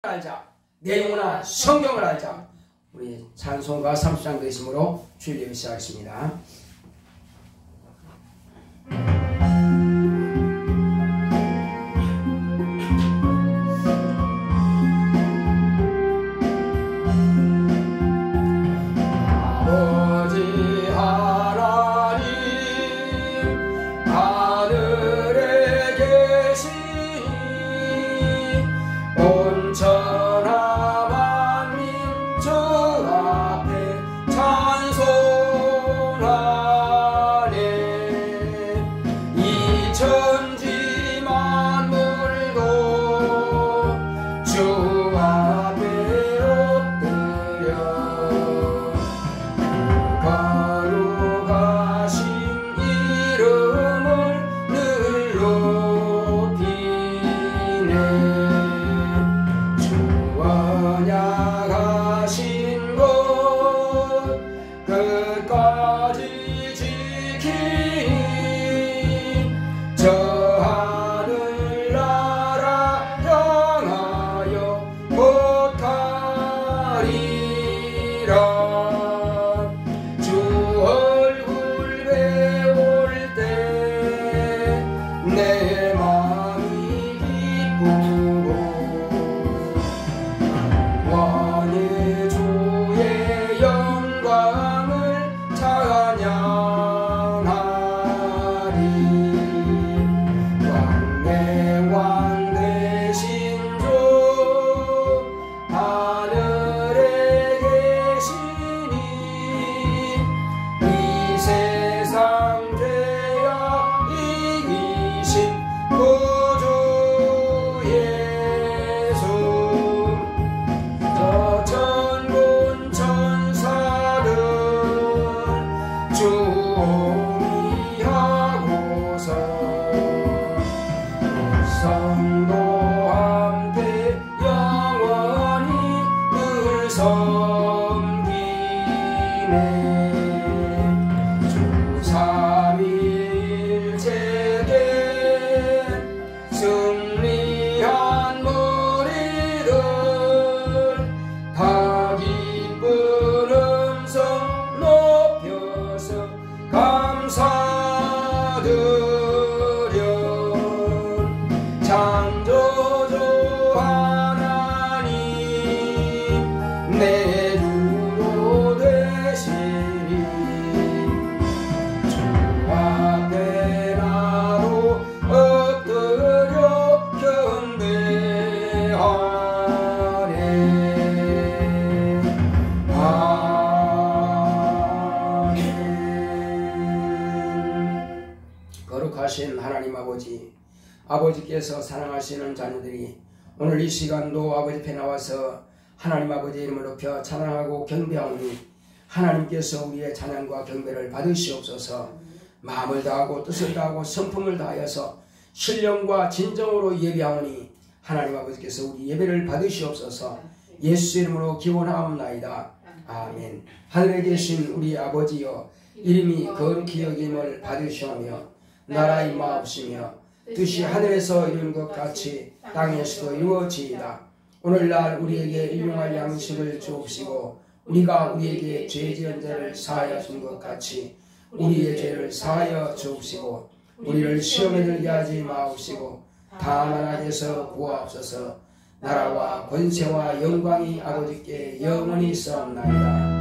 알자. 내 영혼아 성경을 알자. 우리 찬송가 30장 되심으로 주일 예배 시작하겠습니다. 거룩하신 하나님 아버지께서 사랑하시는 자녀들이 오늘 이 시간도 아버지 앞에 나와서 하나님 아버지 이름을 높여 찬양하고 경배하오니 하나님께서 우리의 찬양과 경배를 받으시옵소서. 마음을 다하고 뜻을 다하고 성품을 다하여서 신령과 진정으로 예배하오니 하나님 아버지께서 우리 예배를 받으시옵소서. 예수 이름으로 기원하옵나이다. 아멘. 하늘에 계신 우리 아버지여, 이름이 거룩히 여김을 받으시오며 나라 임하옵시며 뜻이 하늘에서 이룬 것 같이 땅에서도 이루어지이다. 오늘날 우리에게 일용할 양식을 주옵시고 우리가 우리에게 죄 지은 자를 사하여 준 것 같이 우리의 죄를 사하여 주옵시고 우리를 시험에 들게 하지 마옵시고 다만 악에서 구하옵소서. 나라와 권세와 영광이 아버지께 영원히 있사옵나이다.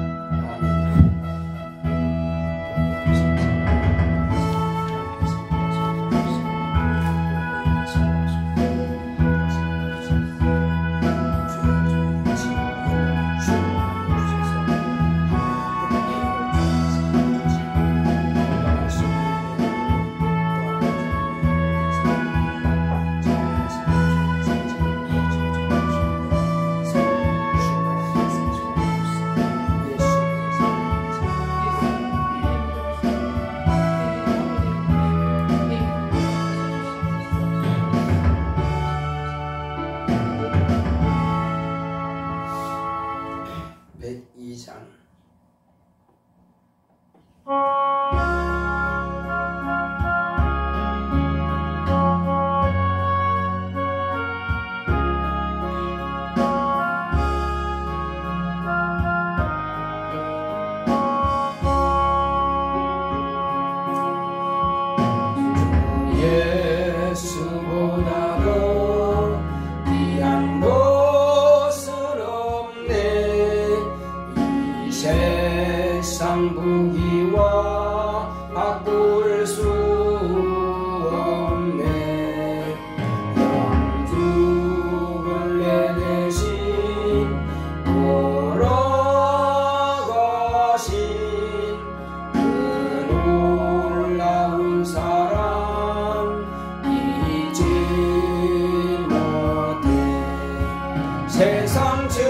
세상 즐거움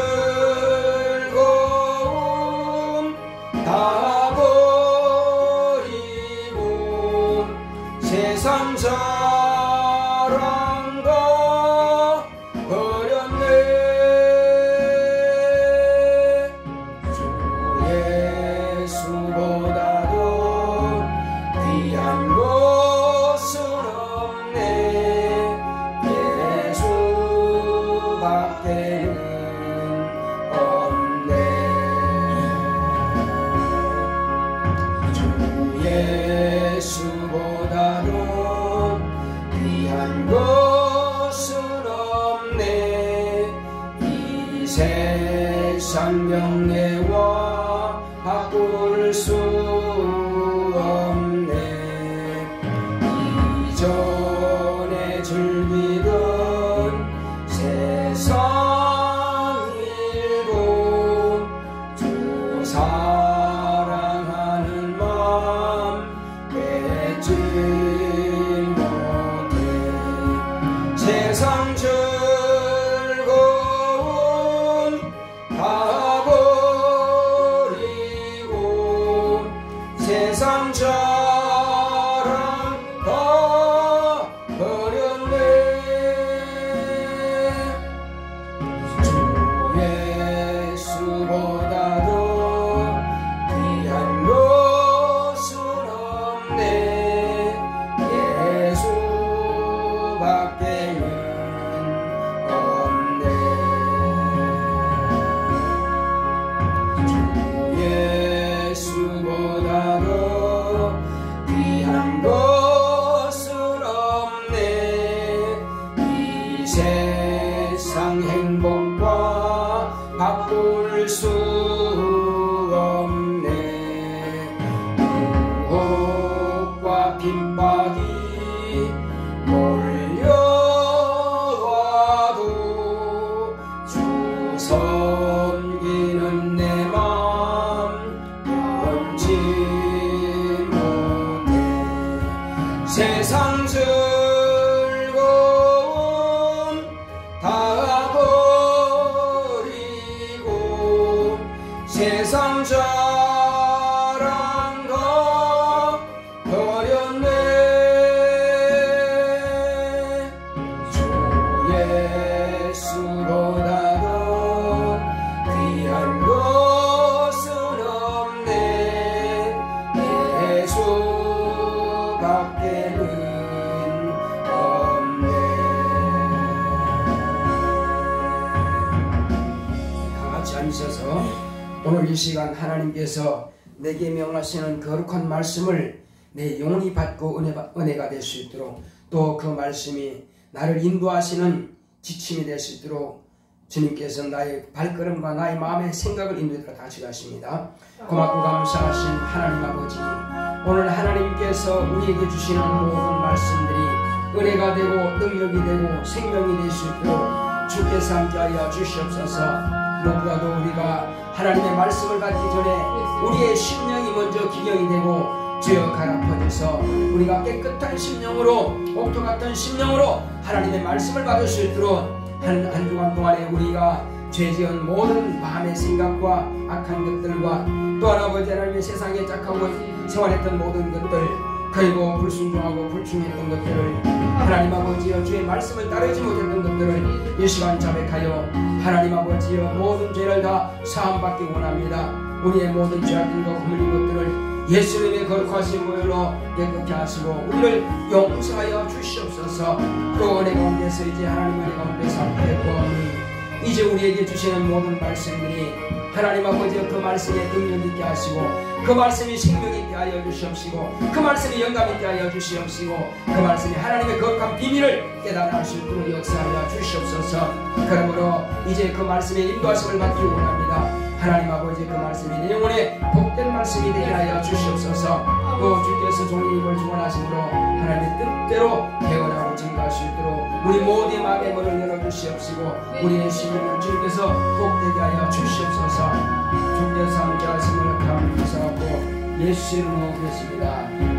다 버리고 세상 자랑도 버렸네. 주 예수보다도 귀한 것은 없네. 예수밖에는 없네. 주 예수보다도 귀한 것은 없네. 이 세상 명예와 바꿀 수 없네. 이전에 즐기던 세상 일도 주 사랑하는 마음 뺏지 못해. 세상 즐거움 다 버리고 세상 자랑 다 버렸네. 주 예수보다도 귀한 것은 없네. 예수밖에는 없네. 주 예수보다도 귀한 것은 없네. 이 세상 행복과 바꿀 수 없네. 유혹과 핍박이 몰려와도 주 섬기는 내 맘 변치 못해. 세상 즐거움 다 버리고 세상 자랑 다 버렸네. 주 예수보다도 귀한 것은 없네. 예수밖에는 없네. 다 같이 앉으셔서 오늘 이 시간 하나님께서 내게 명하시는 거룩한 말씀을 내 영혼이 받고 은혜가 될 수 있도록, 또 그 말씀이 나를 인도하시는 지침이 될 수 있도록 주님께서 나의 발걸음과 나의 마음의 생각을 인도하도록 같이 가십니다. 고맙고 감사하신 하나님 아버지, 오늘 하나님께서 우리에게 주시는 모든 말씀들이 은혜가 되고 능력이 되고 생명이 될 수 있도록 주께서 함께하여 주시옵소서. 무엇보다도 우리가 하나님의 말씀을 받기 전에 우리의 심령이 먼저 기경이 되고 주여 갈아퍼져서 우리가 깨끗한 심령으로, 옥토 같은 심령으로 하나님의 말씀을 받을 수 있도록 한 주간 동안에 우리가 죄지은 모든 마음의 생각과 악한 것들과 또 아버지 하나님의 세상에 짝하고 생활했던 모든 것들, 그리고 불순종하고 불충했던 것들을 하나님 아버지여 주의 말씀을 따르지 못했던 것들을 이 시간 자백하여 하나님 아버지여 모든 죄를 다 사함받기 원합니다. 우리의 모든 죄악들과 허물린 것들을 예수님의 거룩하신 보혈로 깨끗게 하시고 우리를 용서하여 주시옵소서. 또 은혜 가운데서 이제 하나님 은혜 가운데서 함께 구하오니 이제 우리에게 주시는 모든 말씀들이 하나님 아버지여 그 말씀에 능력 있게 하시고 그 말씀이 생명 있게 하여 주시옵시고 그 말씀이 영감 있게 하여 주시옵시고 그 말씀이 하나님의 거룩한 비밀을 깨달아 할 수 있도록 역사하여 주시옵소서. 그러므로 이제 그 말씀의 인도하심을 받기 원합니다. 하나님 아버지 그 말씀이 내 영혼에 복된 말씀이 되게 하여 주시옵소서. 또 주께서 종의 입을 주관하심으로 하나님의 뜻대로 깨어나고 증거할 수 있도록 우리 모두의 마음의 문을 열어주시옵시고 우리의 심령을 주께서 복되게 하여 주시옵소서. 주께서 함께 하심을 감사하고 예수 이름으로 기도했습니다. 아멘.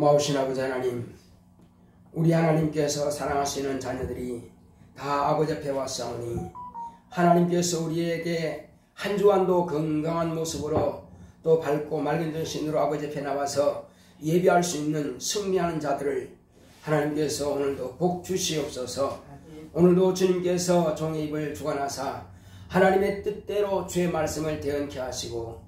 고마우신 아버지 하나님, 우리 하나님께서 사랑하시는 자녀들이 다 아버지 앞에 왔사오니 하나님께서 우리에게 한 주간도 건강한 모습으로 또 밝고 맑은 정신으로 아버지 앞에 나와서 예배할 수 있는 승리하는 자들을 하나님께서 오늘도 복 주시옵소서. 오늘도 주님께서 종의 입을 주관하사 하나님의 뜻대로 주의 말씀을 대언케 하시고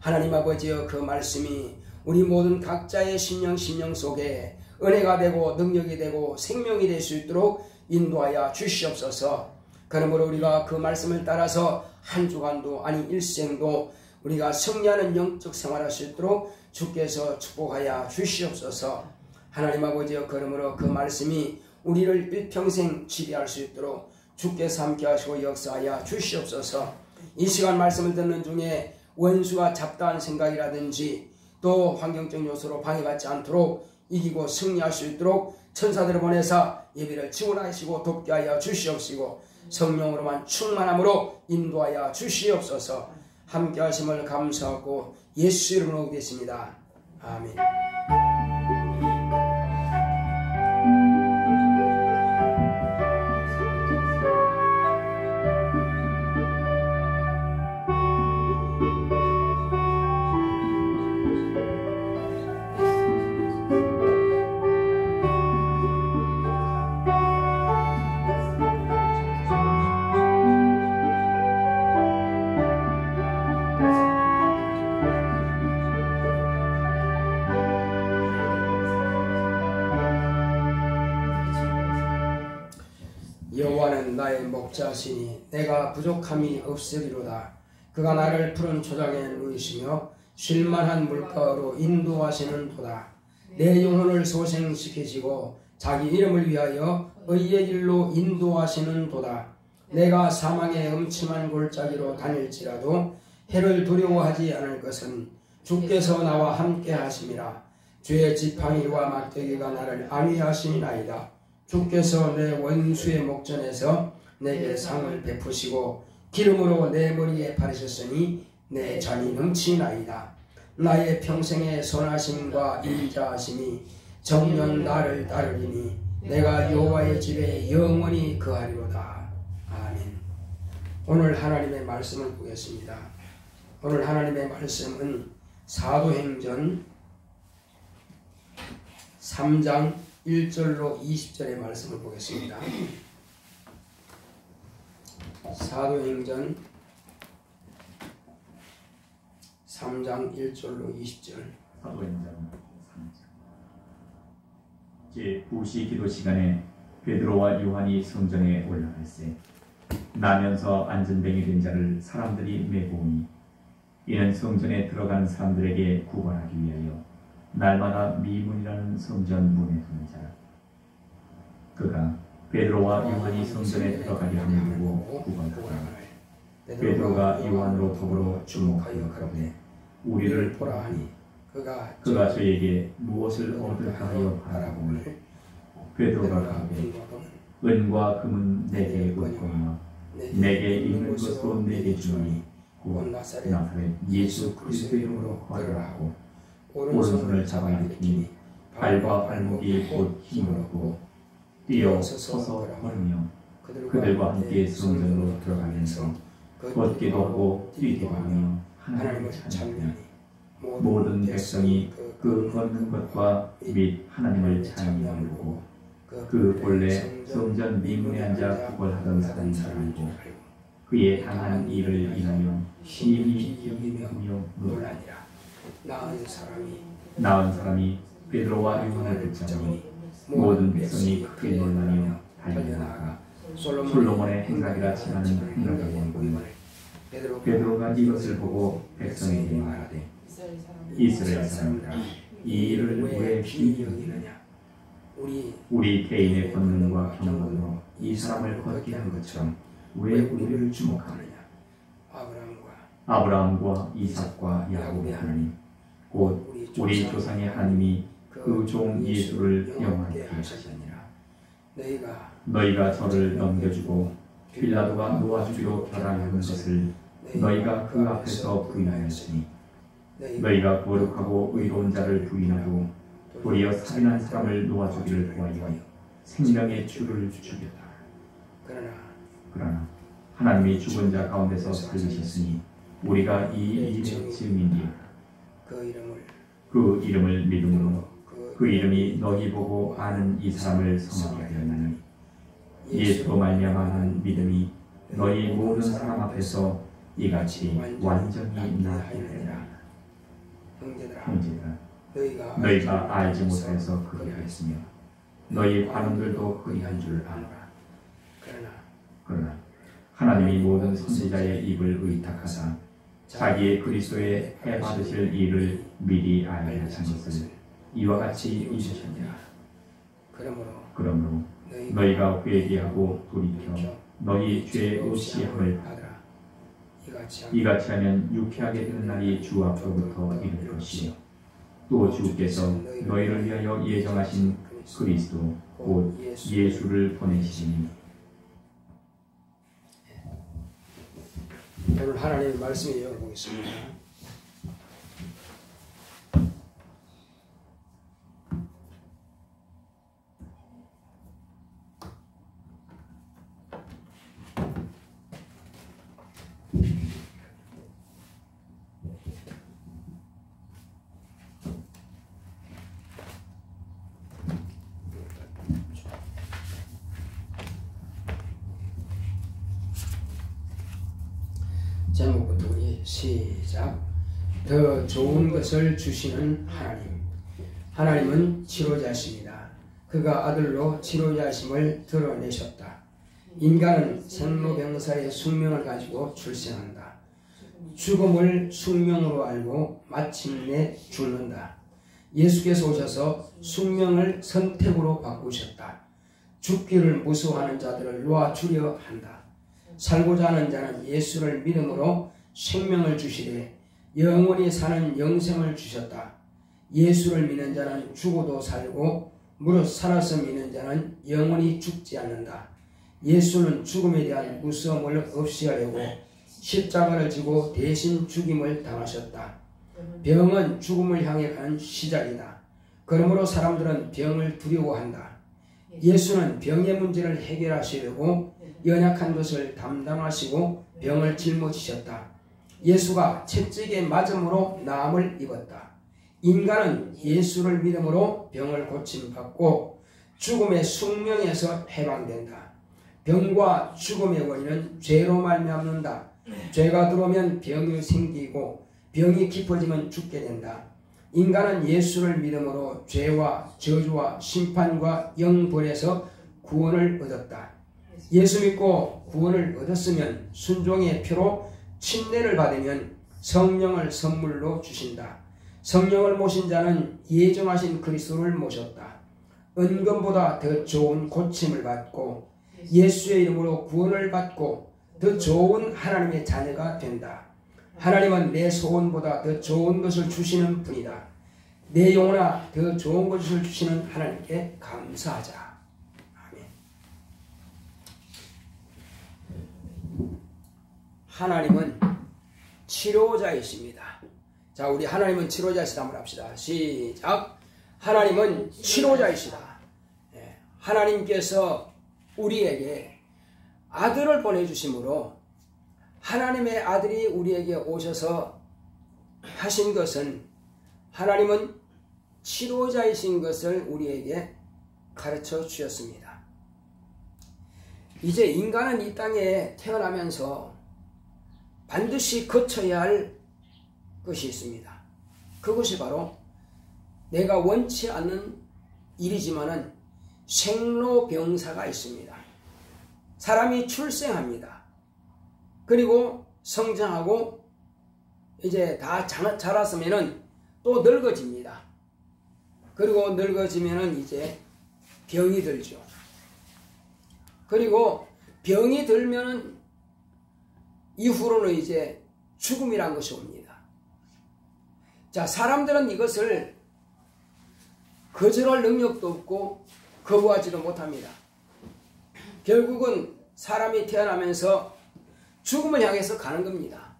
하나님 아버지여 그 말씀이 우리 모든 각자의 심령 속에 은혜가 되고 능력이 되고 생명이 될 수 있도록 인도하여 주시옵소서. 그러므로 우리가 그 말씀을 따라서 한 주간도 아니 일생도 우리가 승리하는 영적 생활할 수 있도록 주께서 축복하여 주시옵소서. 하나님 아버지여 그러므로 그 말씀이 우리를 일평생 지배할 수 있도록 주께서 함께 하시고 역사하여 주시옵소서. 이 시간 말씀을 듣는 중에 원수가 잡다한 생각이라든지 또 환경적 요소로 방해받지 않도록 이기고 승리할 수 있도록 천사들을 보내사 예배를 지원하시고 돕게 하여 주시옵시고 성령으로만 충만함으로 인도하여 주시옵소서. 함께 하심을 감사하고 예수 이름으로 기도했습니다. 아멘. 여호와는 나의 목자시니 내가 부족함이 없으리로다. 그가 나를 푸른 초장에 누이시며 쉴만한 물가로 인도하시는 도다. 내 영혼을 소생시키시고 자기 이름을 위하여 의의 길로 인도하시는 도다. 내가 사망의 음침한 골짜기로 다닐지라도 해를 두려워하지 않을 것은 주께서 나와 함께 하심이라. 주의 지팡이와 막대기가 나를 안위하시나이다. 주께서 내 원수의 목전에서 내게 상을 베푸시고 기름으로 내 머리에 바르셨으니 내 잔이 넘치나이다. 나의 평생의 선하심과 인자하심이 정녕 나를 따르리니 내가 여호와의 집에 영원히 거하리로다. 아멘. 오늘 하나님의 말씀을 보겠습니다. 오늘 하나님의 말씀은 사도행전 3장 1절로 20절의 말씀을 보겠습니다. 사도행전 3장 1절로 20절. 사도행전 3장 제9시 기도 시간에 베드로와 요한이 성전에 올라갈세 나면서 안전뱅이 된 자를 사람들이 메고 오니 이는 성전에 들어가는 사람들에게 구걸하기 위하여 날마다 미문이라는 성전 문에 두는 자라. 그가 베드로와 요한이 성전에 들어가려 함을 보고 구걸하더라. 베드로가 요한으로 더불어 주목하여 가로되 우리를 보라 하니 그가 저에게 무엇을 얻을까 하여 바라보니 베드로가 가로되 은과 금은 내게 없거니와 내게 있는 것도 내게 주노니 곧 나사렛 예수 그리스도의 이름으로 걸으라 하고 오른손을 잡아 일으키니 발과 발목이 곧 힘을 얻고 뛰어 서서 걸으며 그들과 함께 성전으로 들어가면서 걷기도 하고 뛰기도 하며 하나님을 찬양하니 모든 백성이 그 걷는 것과 및 하나님을 찬양하는 보고 그 본래 성전 미문에 앉아 구걸하던 사람이고 그의 당한 일을 인하여 심히 여기며 놀라니라. 나은 사람이 베드로와 요한을 붙잡으니 모든 백성이 크게 놀라며 달려나가 솔로몬의 행각이라 칭하는 행각에 보이니 베드로가 이것을 보고 백성에게 말하되 이스라엘 사람들아 이 일을 왜 기이 여기느냐. 우리 개인의 권능과 경건으로 이 사람을 걷게 한 것처럼 왜 우리를 주목하느냐. 아브라함과 이삭과 야곱의 하나님 곧 우리 조상의 하나님이 그 종 예수를 영원하게 하시니라. 너희가 저를 넘겨주고 빌라도가 놓아주기로 결함한 것을 너희가 그 앞에서 부인하였으니 너희가 거룩하고 의로운 자를 부인하고 도리어 살인한 사람을 놓아주기를 구하여 생명의 주를 죽였다. 그러나 하나님이 죽은 자 가운데서 살리셨으니 우리가 이 일의 증인이요 그 이름을 믿음으로 그 이름이 너희 보고 아는 이 사람을 성하게 되었나니 예수로 말미암아 하는 믿음이 너희 모든 사람 앞에서 이같이 완전히 나게 되리라. 형제들아 너희가 알지 못하여서 그리하였으며 너희 관원들도 그리한 줄 아노라. 그러나 하나님이 모든 선지자의 입을 의탁하사 자기의 그리스도의 해 받으실 일을 미리 알게 하신 것을 이와 같이 이루셨느니라. 그러므로 너희가 회개하고 돌이켜 너희 죄의 의시함을 받으라. 이같이 하면 유쾌하게 되는 날이 주 앞으로부터 이를 것이요 또 주께서 너희를 위하여 예정하신 그리스도 곧 예수를 보내시니. 오늘 하나님의 말씀을 읽어보겠습니다. 제목부터 우리 시작. 더 좋은 것을 주시는 하나님. 하나님은 치료자십니다. 그가 아들로 치료자심을 드러내셨다. 인간은 생로병사의 숙명을 가지고 출생한다. 죽음을 숙명으로 알고 마침내 죽는다. 예수께서 오셔서 숙명을 선택으로 바꾸셨다. 죽기를 무서워하는 자들을 놓아주려 한다. 살고자 하는 자는 예수를 믿음으로 생명을 주시되 영원히 사는 영생을 주셨다. 예수를 믿는 자는 죽어도 살고 무릇 살아서 믿는 자는 영원히 죽지 않는다. 예수는 죽음에 대한 무서움을 없이 하려고 십자가를 지고 대신 죽임을 당하셨다. 병은 죽음을 향해 가는 시작이다. 그러므로 사람들은 병을 두려워한다. 예수는 병의 문제를 해결하시려고 연약한 것을 담당하시고 병을 짊어지셨다. 예수가 채찍에 맞음으로 나음을 입었다. 인간은 예수를 믿음으로 병을 고침받고 죽음의 숙명에서 해방된다. 병과 죽음의 원인은 죄로 말미암는다. 죄가 들어오면 병이 생기고 병이 깊어지면 죽게 된다. 인간은 예수를 믿음으로 죄와 저주와 심판과 영벌에서 구원을 얻었다. 예수 믿고 구원을 얻었으면 순종의 표로 침례를 받으면 성령을 선물로 주신다. 성령을 모신 자는 예정하신 그리스도를 모셨다. 은금보다 더 좋은 고침을 받고 예수의 이름으로 구원을 받고 더 좋은 하나님의 자녀가 된다. 하나님은 내 소원보다 더 좋은 것을 주시는 분이다. 내 영혼아 더 좋은 것을 주시는 하나님께 감사하자. 하나님은 치료자이십니다. 자, 우리 하나님은 치료자이시다 한번 합시다. 시작. 하나님은 치료자이시다. 하나님께서 우리에게 아들을 보내주심으로 하나님의 아들이 우리에게 오셔서 하신 것은 하나님은 치료자이신 것을 우리에게 가르쳐 주셨습니다. 이제 인간은 이 땅에 태어나면서 반드시 거쳐야 할 것이 있습니다. 그것이 바로 내가 원치 않는 일이지만은 생로병사가 있습니다. 사람이 출생합니다. 그리고 성장하고 이제 다 자랐으면은 또 늙어집니다. 그리고 늙어지면은 이제 병이 들죠. 그리고 병이 들면은 이후로는 이제 죽음이란 것이 옵니다. 자, 사람들은 이것을 거절할 능력도 없고 거부하지도 못합니다. 결국은 사람이 태어나면서 죽음을 향해서 가는 겁니다.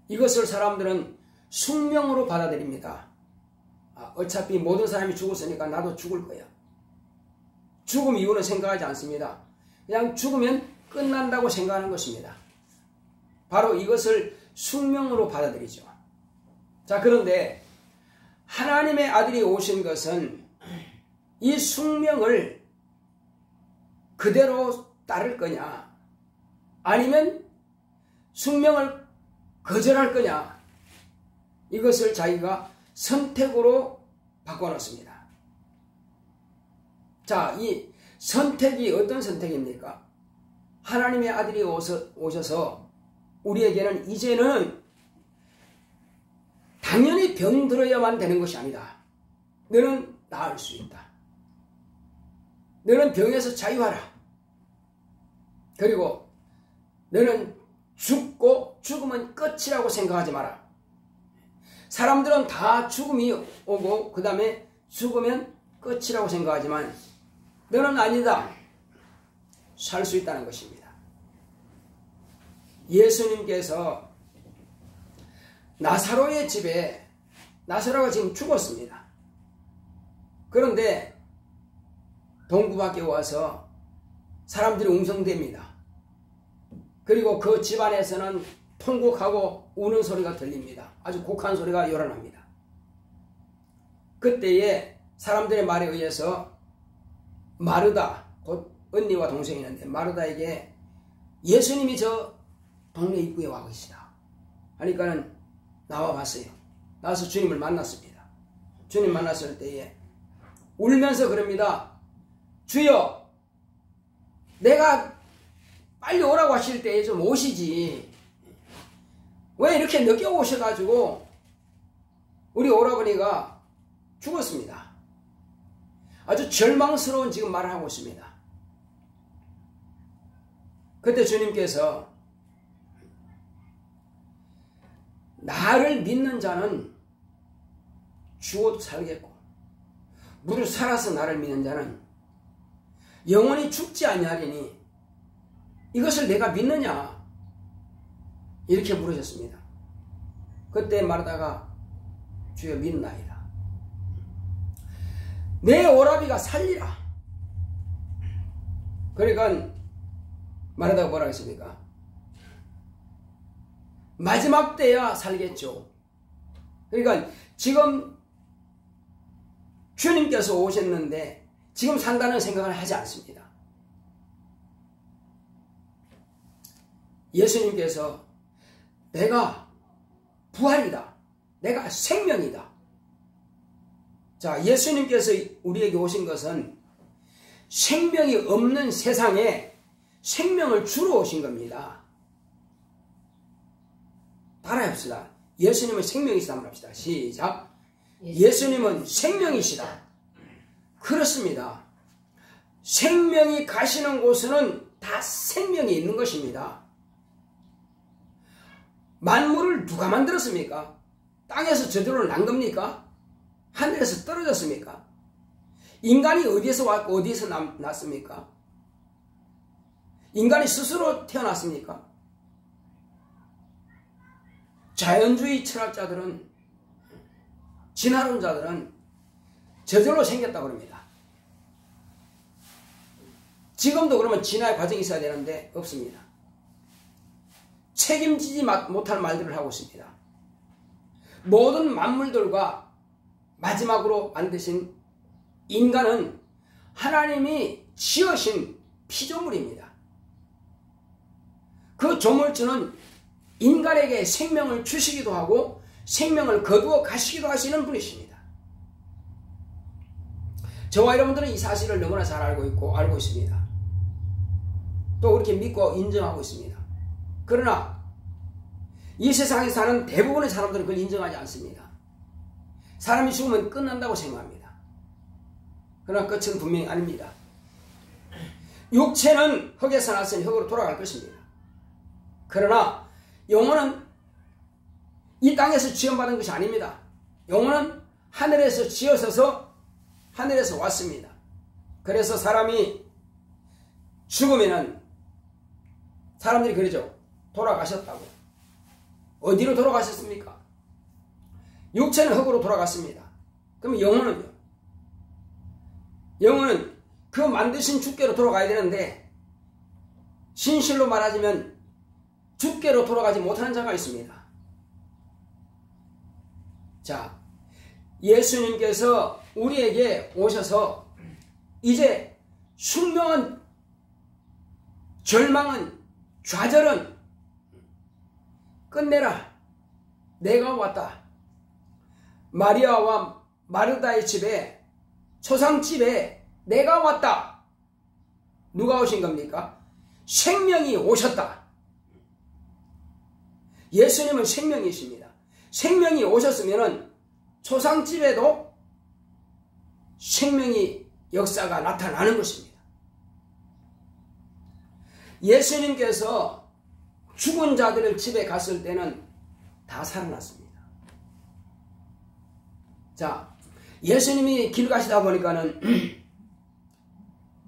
이것을 사람들은 숙명으로 받아들입니다. 어차피 모든 사람이 죽었으니까 나도 죽을 거야. 죽음 이후는 생각하지 않습니다. 그냥 죽으면 끝난다고 생각하는 것입니다. 바로 이것을 숙명으로 받아들이죠. 자, 그런데 하나님의 아들이 오신 것은 이 숙명을 그대로 따를 거냐, 아니면 숙명을 거절할 거냐, 이것을 자기가 선택으로 바꿔놓습니다. 자, 이 선택이 어떤 선택입니까? 하나님의 아들이 오셔서 우리에게는 이제는 당연히 병들어야만 되는 것이 아니다. 너는 나을 수 있다. 너는 병에서 자유하라. 그리고 너는 죽고 죽으면 끝이라고 생각하지 마라. 사람들은 다 죽음이 오고 그 다음에 죽으면 끝이라고 생각하지만 너는 아니다. 살 수 있다는 것입니다. 예수님께서 나사로의 집에, 나사로가 지금 죽었습니다. 그런데 동구 밖에 와서 사람들이 웅성댑니다. 그리고 그 집안에서는 통곡하고 우는 소리가 들립니다. 아주 곡한 소리가 요란합니다. 그때에 사람들의 말에 의해서 마르다, 곧 언니와 동생이 있는데 마르다에게 예수님이 저 동네 입구에 와 계시다 하니까는 나와 봤어요. 나와서 주님을 만났습니다. 주님 만났을 때에 울면서 그럽니다. 주여, 내가 빨리 오라고 하실 때에 좀 오시지. 왜 이렇게 늦게 오셔가지고 우리 오라버니가 죽었습니다. 아주 절망스러운 지금 말을 하고 있습니다. 그때 주님께서 나를 믿는 자는 죽어도 살겠고 무릇 살아서 나를 믿는 자는 영원히 죽지 아니하리니 이것을 내가 믿느냐? 이렇게 물으셨습니다. 그때 마르다가 주여 믿나이다. 내 오라비가 살리라. 그러니까 마르다가 뭐라 했습니까? 마지막 때야 살겠죠. 그러니까 지금 주님께서 오셨는데 지금 산다는 생각을 하지 않습니다. 예수님께서 내가 부활이다. 내가 생명이다. 자, 예수님께서 우리에게 오신 것은 생명이 없는 세상에 생명을 주러 오신 겁니다. 따라합시다. 예수님은 생명이시다 합시다. 시작. 예수님은 생명이시다. 그렇습니다. 생명이 가시는 곳에는 다 생명이 있는 것입니다. 만물을 누가 만들었습니까? 땅에서 저절로 난 겁니까? 하늘에서 떨어졌습니까? 인간이 어디에서 왔고 어디에서 났습니까? 인간이 스스로 태어났습니까? 자연주의 철학자들은, 진화론자들은 저절로 생겼다고 합니다. 지금도 그러면 진화의 과정이 있어야 되는데 없습니다. 책임지지 못할 말들을 하고 있습니다. 모든 만물들과 마지막으로 만드신 인간은 하나님이 지으신 피조물입니다. 그 조물주는 인간에게 생명을 주시기도 하고 생명을 거두어 가시기도 하시는 분이십니다. 저와 여러분들은 이 사실을 너무나 잘 알고 있습니다. 또 그렇게 믿고 인정하고 있습니다. 그러나 이 세상에 사는 대부분의 사람들은 그걸 인정하지 않습니다. 사람이 죽으면 끝난다고 생각합니다. 그러나 끝은 분명히 아닙니다. 육체는 흙에서 났으니 흙으로 돌아갈 것입니다. 그러나 영혼은 이 땅에서 지원받은 것이 아닙니다. 영혼은 하늘에서 지어서서 하늘에서 왔습니다. 그래서 사람이 죽으면은 사람들이 그러죠. 돌아가셨다고. 어디로 돌아가셨습니까? 육체는 흙으로 돌아갔습니다. 그럼 영혼은요? 영혼은 그 만드신 주께로 돌아가야 되는데 진실로 말하자면 주께로 돌아가지 못하는 자가 있습니다. 자, 예수님께서 우리에게 오셔서 이제 숙명은, 절망은, 좌절은 끝내라. 내가 왔다. 마리아와 마르다의 집에, 초상집에 내가 왔다. 누가 오신 겁니까? 생명이 오셨다. 예수님은 생명이십니다. 생명이 오셨으면 초상집에도 생명이 역사가 나타나는 것입니다. 예수님께서 죽은 자들을 집에 갔을 때는 다 살아났습니다. 자, 예수님이 길 가시다 보니까는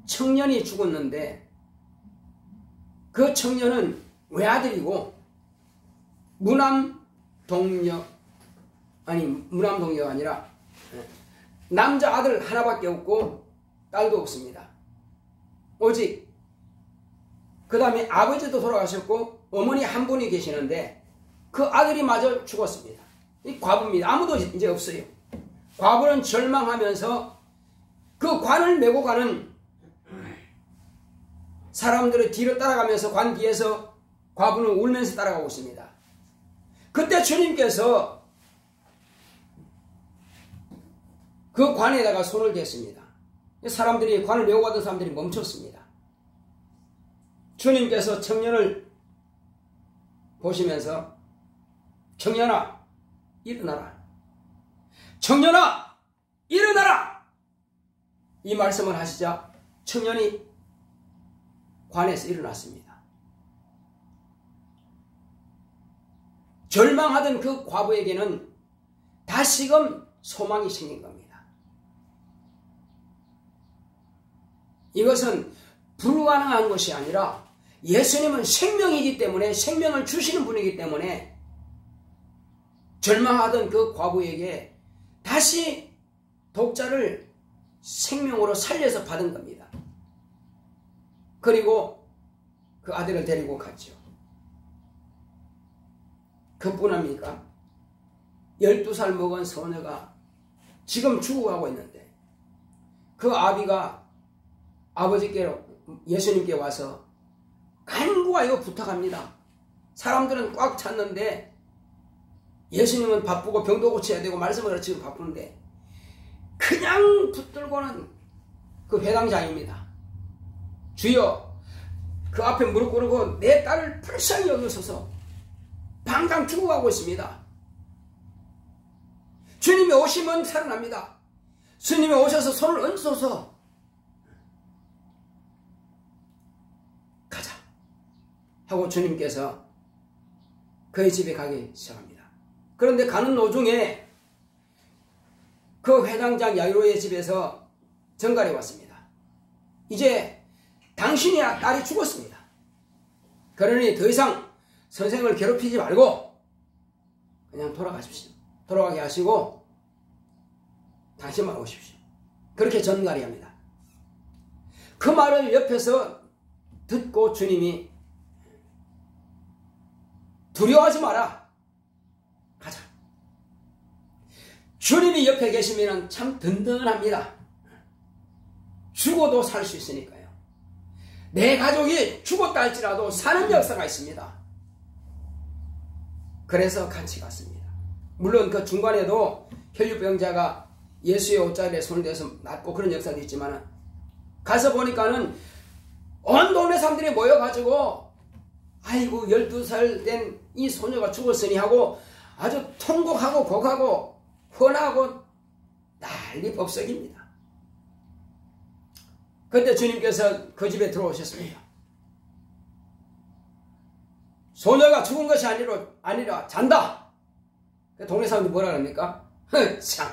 청년이 죽었는데 그 청년은 외아들이고 무남동녀가 아니라 남자 아들 하나밖에 없고 딸도 없습니다. 오직 그 다음에 아버지도 돌아가셨고 어머니 한 분이 계시는데 그 아들이 마저 죽었습니다. 이 과부입니다. 아무도 이제 없어요. 과부는 절망하면서 그 관을 메고 가는 사람들의 뒤를 따라가면서 관 뒤에서 과부는 울면서 따라가고 있습니다. 그때 주님께서 그 관에다가 손을 댔습니다. 사람들이, 관을 메고 가던 사람들이 멈췄습니다. 주님께서 청년을 보시면서 청년아 일어나라. 청년아 일어나라. 이 말씀을 하시자 청년이 관에서 일어났습니다. 절망하던 그 과부에게는 다시금 소망이 생긴 겁니다. 이것은 불가능한 것이 아니라 예수님은 생명이기 때문에, 생명을 주시는 분이기 때문에 절망하던 그 과부에게 다시 독자를 생명으로 살려서 받은 겁니다. 그리고 그 아들을 데리고 갔죠. 그뿐합니까? 12살 먹은 소녀가 지금 죽어가고 있는데 그 아비가 아버지께로, 예수님께 와서 간구하여 부탁합니다. 사람들은 꽉 찼는데 예수님은 바쁘고 병도 고쳐야 되고 말씀을 가르치고 바쁜데 그냥 붙들고는 그 회당장입니다. 주여, 그 앞에 무릎 꿇고 내 딸을 불쌍히 여기소서. 당장 죽어가고 있습니다. 주님이 오시면 살아납니다. 주님이 오셔서 손을 얹소서. 가자 하고 주님께서 그의 집에 가기 시작합니다. 그런데 가는 도중에 그 회당장 야이로의 집에서 전갈이 왔습니다. 이제 당신이 딸이 죽었습니다. 그러니 더 이상 선생을 괴롭히지 말고 그냥 돌아가십시오. 돌아가게 하시고 당신만 오십시오. 그렇게 전갈이 합니다. 그 말을 옆에서 듣고 주님이 두려워하지 마라. 가자. 주님이 옆에 계시면 참 든든합니다. 죽어도 살 수 있으니까요. 내 가족이 죽었다 할지라도 사는 역사가 있습니다. 그래서 같이 갔습니다. 물론 그 중간에도 혈류병자가 예수의 옷자리에 손을 대서 낫고 그런 역사도 있지만 가서 보니까는 온 동네 사람들이 모여가지고 아이고 12살 된 이 소녀가 죽었으니 하고 아주 통곡하고 곡하고 헌하고 난리 법석입니다. 그때 주님께서 그 집에 들어오셨습니다. 소녀가 죽은 것이 아니라 잔다. 동네 사람들이 뭐라 그럽니까? 참,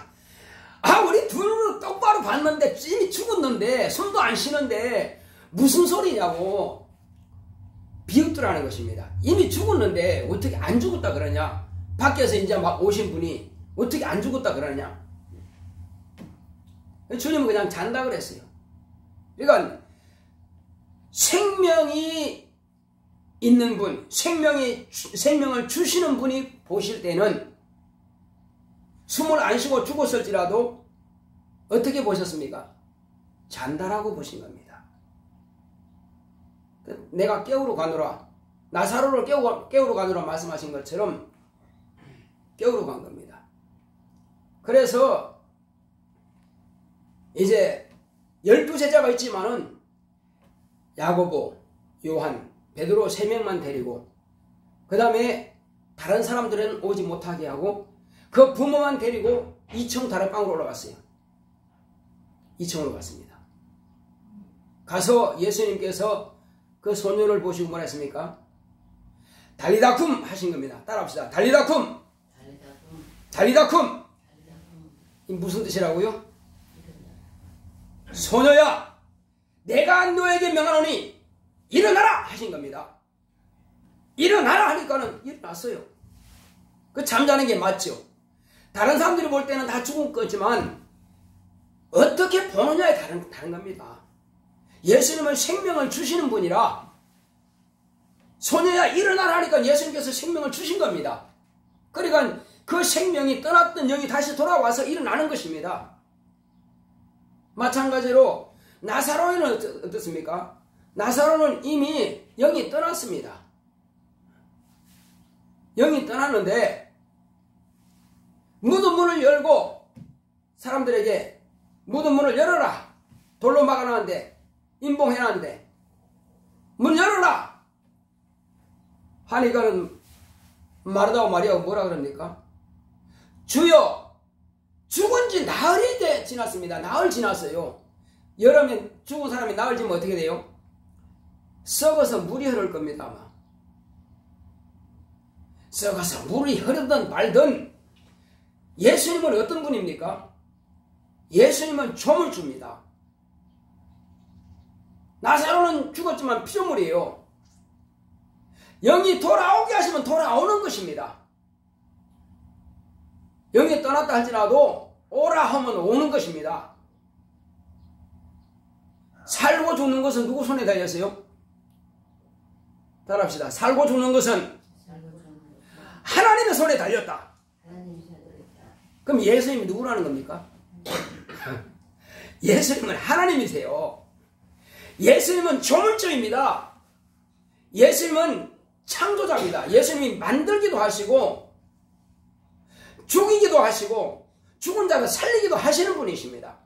우리 둘을 똑바로 봤는데 이미 죽었는데 손도 안 쉬는데 무슨 소리냐고 비웃더라는 것입니다. 이미 죽었는데 어떻게 안 죽었다 그러냐? 밖에서 이제 막 오신 분이 어떻게 안 죽었다 그러냐? 주님은 그냥 잔다 그랬어요. 그러니까 생명이 있는 분, 생명을 주시는 분이 보실 때는 숨을 안 쉬고 죽었을지라도 어떻게 보셨습니까? 잔다라고 보신 겁니다. 내가 깨우러 가노라, 나사로를 깨우러 가노라 말씀하신 것처럼 깨우러 간 겁니다. 그래서 이제 12제자가 있지만은 야고보, 요한, 베드로 3명만 데리고 그 다음에 다른 사람들은 오지 못하게 하고 그 부모만 데리고 2층 다락방으로 올라갔어요. 2층으로 갔습니다. 가서 예수님께서 그 소녀를 보시고 뭐라 했습니까? 달리다쿰 하신 겁니다. 따라합시다. 달리다쿰. 달리다쿰. 이 무슨 뜻이라고요? 소녀야, 내가 너에게 명하노니 일어나라 하신 겁니다. 일어나라 하니까는 일어났어요. 그 잠자는 게 맞죠. 다른 사람들이 볼 때는 다 죽은 거지만 어떻게 보느냐에 다른 겁니다. 예수님은 생명을 주시는 분이라 소녀야 일어나라 하니까 예수님께서 생명을 주신 겁니다. 그러니까 그 생명이 떠났던 영이 다시 돌아와서 일어나는 것입니다. 마찬가지로 나사로는 어떻습니까? 나사로는 이미 영이 떠났습니다. 영이 떠났는데 무덤 문을 열고 사람들에게 무덤 문을 열어라. 돌로 막아놨는데 임봉해놨는데 문 열어라 하니까는 마르다고 마리아가 뭐라 그럽니까? 주여, 죽은 지 나흘이 지났습니다. 나흘 지났어요. 여름에 죽은 사람이 나흘 지면 어떻게 돼요? 썩어서 물이 흐를 겁니다. 아마. 썩어서 물이 흐르든 말든 예수님은 어떤 분입니까? 예수님은 조물주입니다. 나사로는 죽었지만 피조물이에요. 영이 돌아오게 하시면 돌아오는 것입니다. 영이 떠났다 할지라도 오라 하면 오는 것입니다. 살고 죽는 것은 누구 손에 달렸어요? 따라합시다. 살고 죽는 것은 하나님의 손에 달렸다. 그럼 예수님이 누구라는 겁니까? 예수님은 하나님이세요. 예수님은 조물주입니다. 예수님은 창조자입니다. 예수님이 만들기도 하시고 죽이기도 하시고 죽은 자를 살리기도 하시는 분이십니다.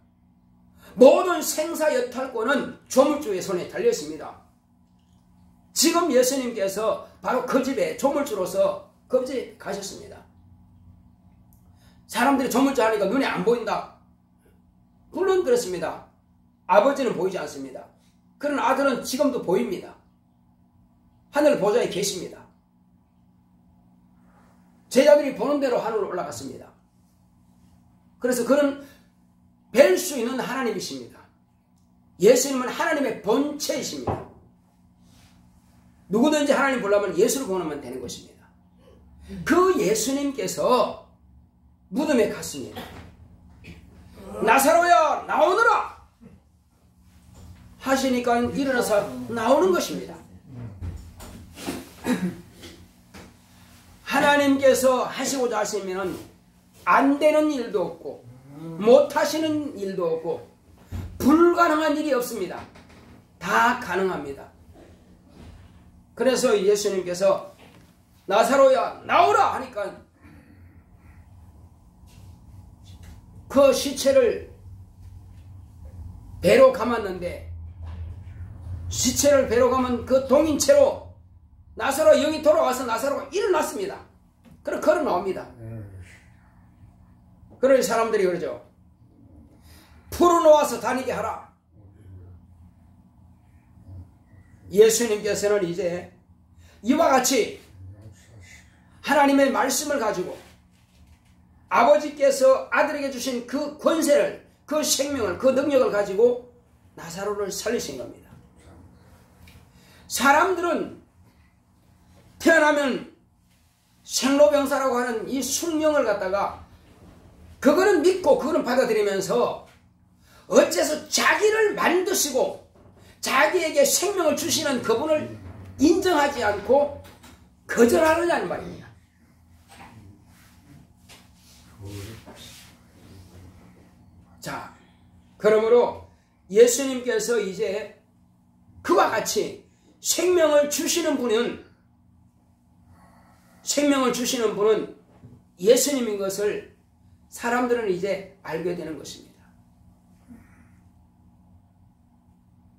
모든 생사여탈권은 조물주의 손에 달려있습니다. 지금 예수님께서 바로 그 집에 조물주로서 그 집에 가셨습니다. 사람들이 조물주 하니까 눈에 안 보인다. 물론 그렇습니다. 아버지는 보이지 않습니다. 그런 아들은 지금도 보입니다. 하늘 보좌에 계십니다. 제자들이 보는 대로 하늘로 올라갔습니다. 그래서 그는 뵐 수 있는 하나님이십니다. 예수님은 하나님의 본체이십니다. 누구든지 하나님 보려면 예수를 보면 되는 것입니다. 그 예수님께서 무덤에 갔습니다. 나사로야 나오너라 하시니까 일어나서 나오는 것입니다. 하나님께서 하시고자 하시면 안 되는 일도 없고 못 하시는 일도 없고 불가능한 일이 없습니다. 다 가능합니다. 그래서 예수님께서 나사로야 나오라 하니까 그 시체를 배로 감았는데 시체를 배로 감은 그 동인채로 나사로 영이 돌아와서 나사로가 일어났습니다. 그럼 걸어 나옵니다. 그럴 사람들이 그러죠. 풀어놓아서 다니게 하라. 예수님께서는 이제 이와 같이 하나님의 말씀을 가지고 아버지께서 아들에게 주신 그 권세를, 그 생명을, 그 능력을 가지고 나사로를 살리신 겁니다. 사람들은 태어나면 생로병사라고 하는 이 숙명을 갖다가 그거는 믿고 그거는 받아들이면서 어째서 자기를 만드시고 자기에게 생명을 주시는 그분을 인정하지 않고 거절하느냐는 말입니다. 자, 그러므로 예수님께서 이제 그와 같이 생명을 주시는 분은 예수님인 것을 사람들은 이제 알게 되는 것입니다.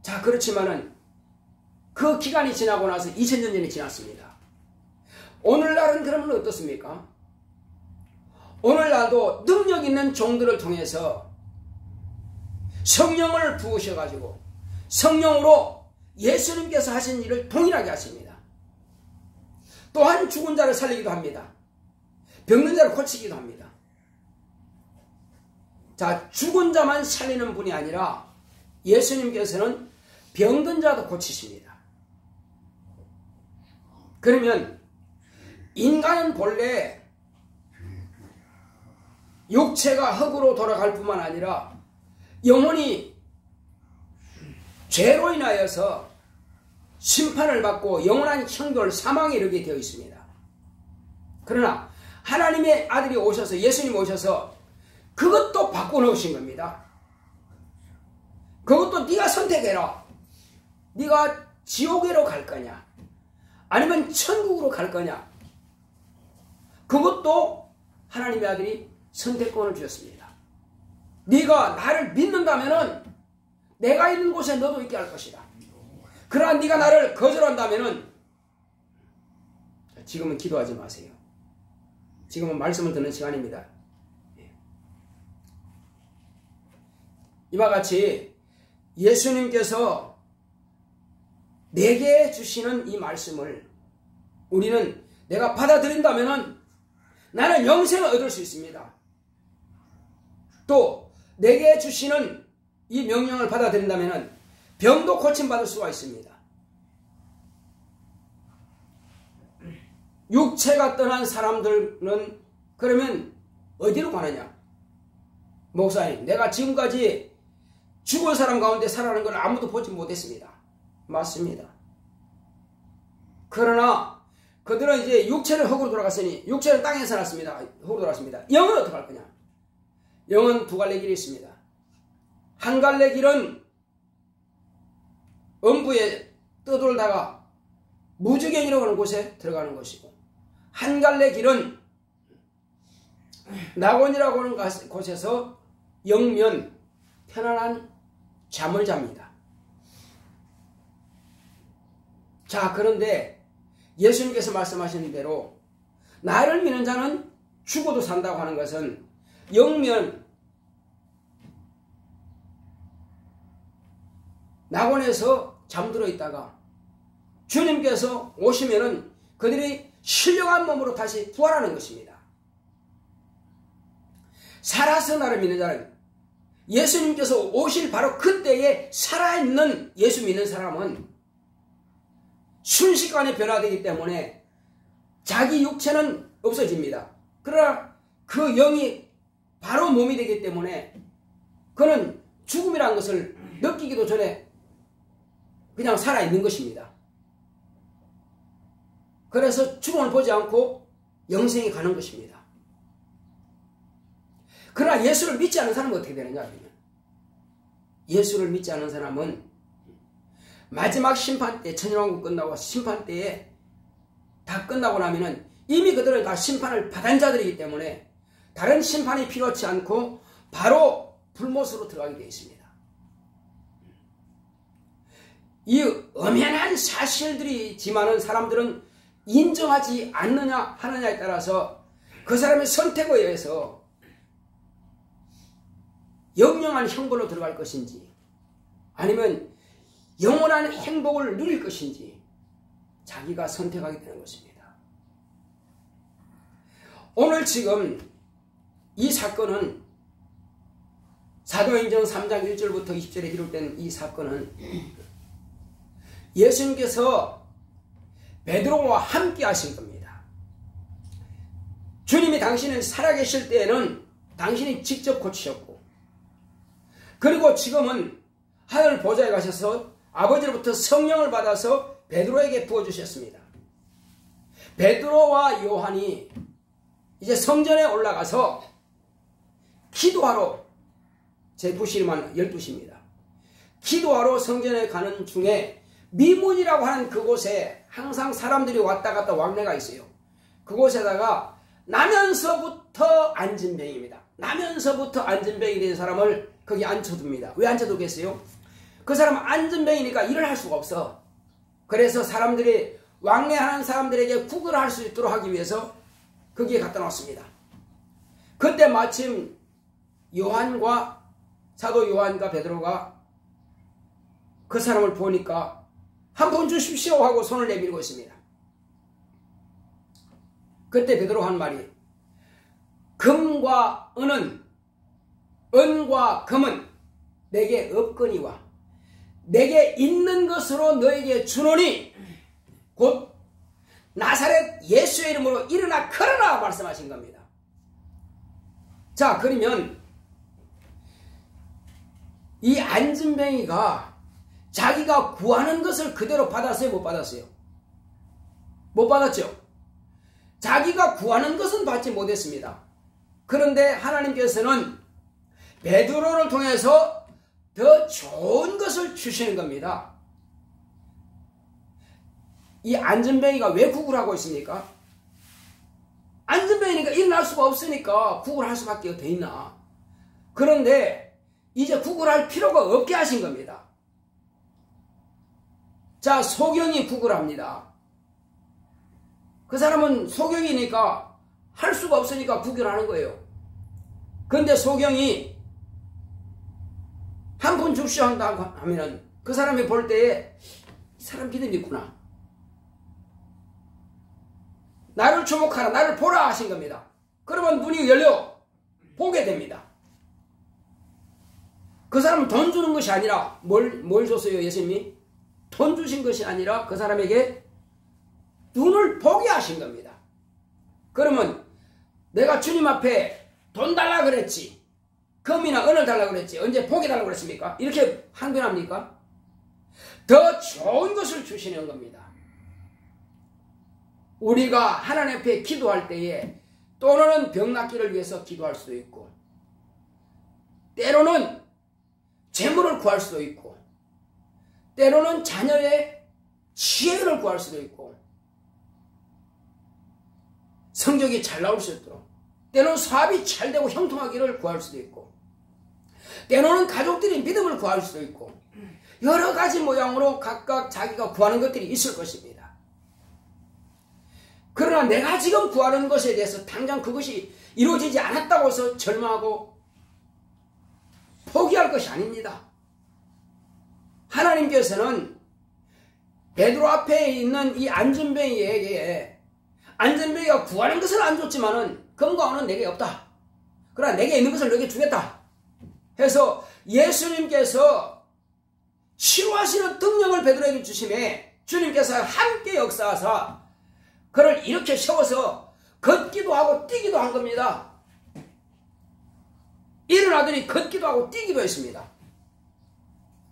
자, 그렇지만은 그 기간이 지나고 나서 2000년 전이 지났습니다. 오늘날은 그러면 어떻습니까? 오늘날도 능력 있는 종들을 통해서 성령을 부으셔가지고 성령으로 예수님께서 하신 일을 동일하게 하십니다. 또한 죽은 자를 살리기도 합니다. 병든 자를 고치기도 합니다. 자, 죽은 자만 살리는 분이 아니라 예수님께서는 병든 자도 고치십니다. 그러면 인간은 본래 육체가 흙으로 돌아갈 뿐만 아니라 영혼이 죄로 인하여서 심판을 받고 영원한 형벌 사망에 이르게 되어 있습니다. 그러나 하나님의 아들이 오셔서 예수님 오셔서 그것도 바꿔놓으신 겁니다. 그것도 네가 선택해라. 네가 지옥으로 갈 거냐 아니면 천국으로 갈 거냐, 그것도 하나님의 아들이 선택권을 주셨습니다. 네가 나를 믿는다면은 내가 있는 곳에 너도 있게 할 것이다. 그러나 네가 나를 거절한다면은, 지금은 기도하지 마세요. 지금은 말씀을 듣는 시간입니다. 이와 같이 예수님께서 내게 주시는 이 말씀을 우리는 내가 받아들인다면은 나는 영생을 얻을 수 있습니다. 또 내게 주시는 이 명령을 받아들인다면은 병도 고침받을 수가 있습니다. 육체가 떠난 사람들은 그러면 어디로 가느냐? 목사님, 내가 지금까지 죽은 사람 가운데 살아가는 걸 아무도 보지 못했습니다. 맞습니다. 그러나 그들은 이제 육체를 흙으로 돌아갔으니, 육체는 땅에 살았습니다. 흙으로 돌아갔습니다. 영은 어떻게 할 거냐? 영은 두 갈래 길이 있습니다. 한 갈래 길은 음부에 떠돌다가 무주경이라고 하는 곳에 들어가는 것이고, 한 갈래 길은 낙원이라고 하는 곳에서 영면 편안한 잠을 잡니다. 자, 그런데 예수님께서 말씀하신 대로 나를 믿는 자는 죽어도 산다고 하는 것은 영면 낙원에서 잠들어 있다가 주님께서 오시면은 그들이 신령한 몸으로 다시 부활하는 것입니다. 살아서 나를 믿는 자는, 예수님께서 오실 바로 그때에 살아있는 예수 믿는 사람은 순식간에 변화되기 때문에 자기 육체는 없어집니다. 그러나 그 영이 바로 몸이 되기 때문에 그는 죽음이라는 것을 느끼기도 전에 그냥 살아있는 것입니다. 그래서 죽음을 보지 않고 영생에 가는 것입니다. 그러나 예수를 믿지 않는 사람은 어떻게 되느냐? 예수를 믿지 않는 사람은 마지막 심판 때, 천년왕국 끝나고 심판 때에 다 끝나고 나면은 이미 그들은 다 심판을 받은 자들이기 때문에 다른 심판이 필요하지 않고 바로 불못으로 들어가게 되어 있습니다. 이 엄연한 사실들이지만은 사람들은 인정하지 않느냐 하느냐에 따라서 그 사람의 선택에 의해서 영영한 형벌로 들어갈 것인지 아니면 영원한 행복을 누릴 것인지 자기가 선택하게 되는 것입니다. 오늘 지금 이 사건은 사도행전 3장 1절부터 20절에 기록된 이 사건은 예수님께서 베드로와 함께 하신 겁니다. 주님이 당신을 살아계실 때에는 당신이 직접 고치셨고, 그리고 지금은 하늘 보좌에 가셔서 아버지로부터 성령을 받아서 베드로에게 부어주셨습니다. 베드로와 요한이 이제 성전에 올라가서 기도하러, 제 부실만 12시입니다. 기도하러 성전에 가는 중에 미문이라고 하는 그곳에 항상 사람들이 왔다 갔다 왕래가 있어요. 그곳에다가 나면서부터 안진뱅이입니다. 나면서부터 안진뱅이 된 사람을 거기 앉혀둡니다. 왜 앉혀두겠어요? 그 사람은 안진뱅이니까 일을 할 수가 없어. 그래서 사람들이 왕래하는 사람들에게 구걸할 수 있도록 하기 위해서 거기에 갖다 놓습니다. 그때 마침 요한과 사도 요한과 베드로가 그 사람을 보니까 한 번 주십시오 하고 손을 내밀고 있습니다. 그때 베드로가 한 말이, 금과 은과 금은 내게 없거니와 내게 있는 것으로 너에게 주노니 곧 나사렛 예수의 이름으로 일어나 걸어라 말씀하신 겁니다. 자, 그러면 이 안진뱅이가 자기가 구하는 것을 그대로 받았어요? 못 받았어요? 못 받았죠? 자기가 구하는 것은 받지 못했습니다. 그런데 하나님께서는 베드로를 통해서 더 좋은 것을 주시는 겁니다. 이 안진뱅이가 왜 구걸하고 있습니까? 안진뱅이니까 일어날 수가 없으니까 구걸할 수밖에 돼 있나. 그런데 이제 구걸할 필요가 없게 하신 겁니다. 자, 소경이 구걸합니다. 그 사람은 소경이니까 할 수가 없으니까 구걸하는 거예요. 그런데 소경이 한 푼 줍시오 한다고 하면은 그 사람이 볼 때에 이 사람 믿음이 있구나. 나를 주목하라, 나를 보라 하신 겁니다. 그러면 눈이 열려 보게 됩니다. 그 사람은 돈 주는 것이 아니라 뭘 줬어요? 예수님이 돈 주신 것이 아니라 그 사람에게 눈을 보게 하신 겁니다. 그러면 내가 주님 앞에 돈 달라 그랬지, 금이나 은을 달라 그랬지, 언제 복이 달라고 그랬습니까? 이렇게 항변합니까? 더 좋은 것을 주시는 겁니다. 우리가 하나님 앞에 기도할 때에 또는 병 낫기를 위해서 기도할 수도 있고, 때로는 재물을 구할 수도 있고, 때로는 자녀의 지혜를 구할 수도 있고, 성적이 잘 나올 수 있도록, 때로는 사업이 잘 되고 형통하기를 구할 수도 있고, 때로는 가족들이 믿음을 구할 수도 있고, 여러 가지 모양으로 각각 자기가 구하는 것들이 있을 것입니다. 그러나 내가 지금 구하는 것에 대해서 당장 그것이 이루어지지 않았다고 해서 절망하고 포기할 것이 아닙니다. 하나님께서는 베드로 앞에 있는 이 안진뱅이에게, 안진뱅이가 구하는 것은 안 줬지만은 금과 은은 내게 없다, 그러나 내게 있는 것을 너에게 주겠다 해서 예수님께서 치유하시는 능력을 베드로에게 주심에 주님께서 함께 역사하사 그를 이렇게 세워서 걷기도 하고 뛰기도 한 겁니다. 일어나더니 걷기도 하고 뛰기도 했습니다.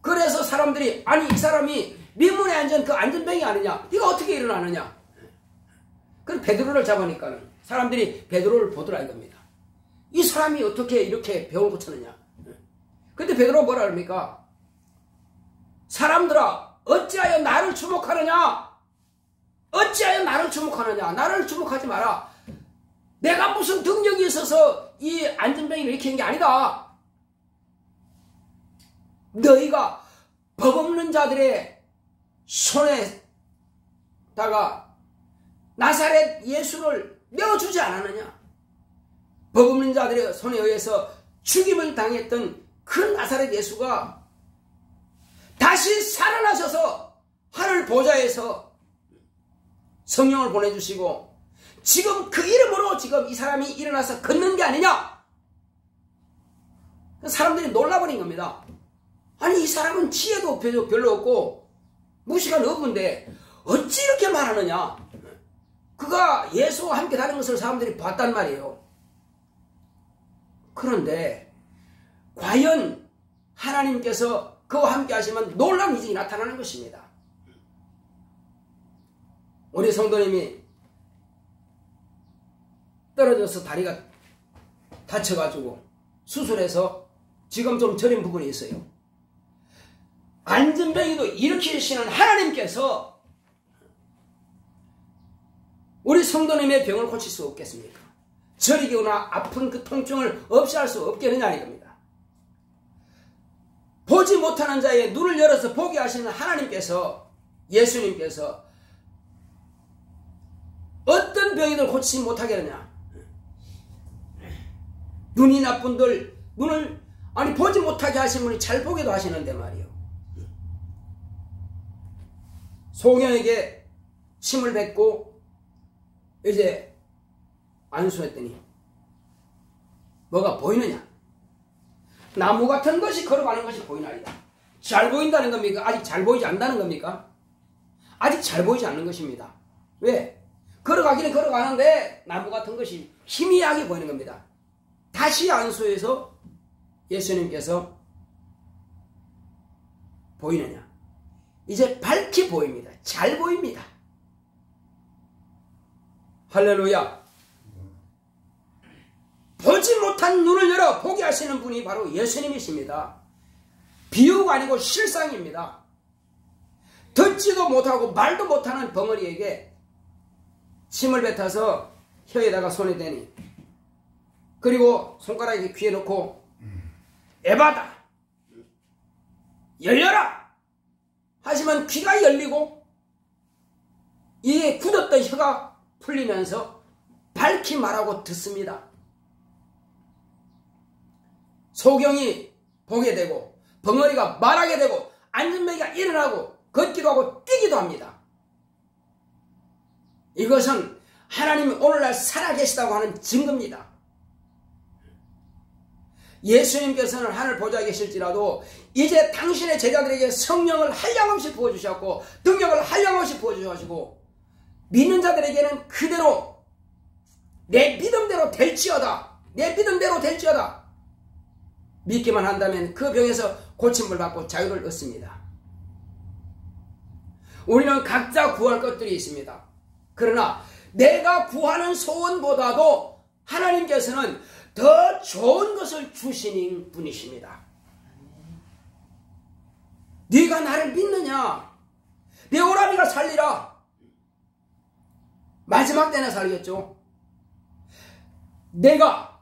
그래서 사람들이, 아니 이 사람이 민문에 앉은 그 안진뱅이 아니냐, 이거 어떻게 일어나느냐. 그럼 베드로를 잡으니까는 사람들이 베드로를 보더라 이겁니다. 이 사람이 어떻게 이렇게 병을 고쳤느냐. 근데 베드로가 뭐라 합니까? 사람들아, 어찌하여 나를 주목하느냐? 어찌하여 나를 주목하느냐? 나를 주목하지 마라. 내가 무슨 능력이 있어서 이 안진뱅이를 일으키는 게 아니다. 너희가 법 없는 자들의 손에다가 나사렛 예수를 메어주지 않았느냐? 법 없는 자들의 손에 의해서 죽임을 당했던 그 나사렛 예수가 다시 살아나셔서 하늘 보좌에서 성령을 보내주시고 지금 그 이름으로 지금 이 사람이 일어나서 걷는 게 아니냐? 사람들이 놀라버린 겁니다. 아니 이 사람은 지혜도 별로 없고 무시가 넓은데 어찌 이렇게 말하느냐? 그가 예수와 함께 다른 것을 사람들이 봤단 말이에요. 그런데 과연 하나님께서 그와 함께 하시면 놀라운 이적이 나타나는 것입니다. 우리 성도님이 떨어져서 다리가 다쳐가지고 수술해서 지금 좀 저린 부분이 있어요. 안전병이도 일으키시는 하나님께서 우리 성도님의 병을 고칠 수 없겠습니까? 저리거나 아픈 그 통증을 없이 할 수 없겠느냐 이겁니다. 보지 못하는 자의 눈을 열어서 보게 하시는 하나님께서, 예수님께서 어떤 병이든 고치지 못하게 하느냐. 눈이 나쁜들 눈을 보지 못하게 하신 분이 잘 보게도 하시는데 말이요. 소경에게 침을 뱉고 이제 안수했더니 뭐가 보이느냐? 나무 같은 것이 걸어가는 것이 보이나이다. 잘 보인다는 겁니까? 아직 잘 보이지 않는다는 겁니까? 아직 잘 보이지 않는 것입니다. 왜? 걸어가기는 걸어가는데 나무 같은 것이 희미하게 보이는 겁니다. 다시 안수해서 예수님께서 보이느냐? 이제 밝게 보입니다. 잘 보입니다. 할렐루야. 보지 못한 눈을 열어 보게 하시는 분이 바로 예수님이십니다. 비유가 아니고 실상입니다. 듣지도 못하고 말도 못하는 벙어리에게 침을 뱉어서 혀에다가 손에 대니, 그리고 손가락에 귀에 넣고 에바다 열려라 하시면 귀가 열리고 이에 굳었던 혀가 풀리면서 밝히 말하고 듣습니다. 소경이 보게 되고 벙어리가 말하게 되고 안전뱅이가 일어나고 걷기도 하고 뛰기도 합니다. 이것은 하나님이 오늘날 살아계시다고 하는 증거입니다. 예수님께서는 하늘 보좌에 계실지라도 이제 당신의 제자들에게 성령을 한량없이 부어주셨고 능력을 한량없이 부어주시고 믿는 자들에게는 그대로 내 믿음대로 될지어다, 내 믿음대로 될지어다 믿기만 한다면 그 병에서 고침을 받고 자유를 얻습니다. 우리는 각자 구할 것들이 있습니다. 그러나 내가 구하는 소원보다도 하나님께서는 더 좋은 것을 주시는 분이십니다. 네가 나를 믿느냐? 내 오라비가 살리라. 마지막 때나 살겠죠. 내가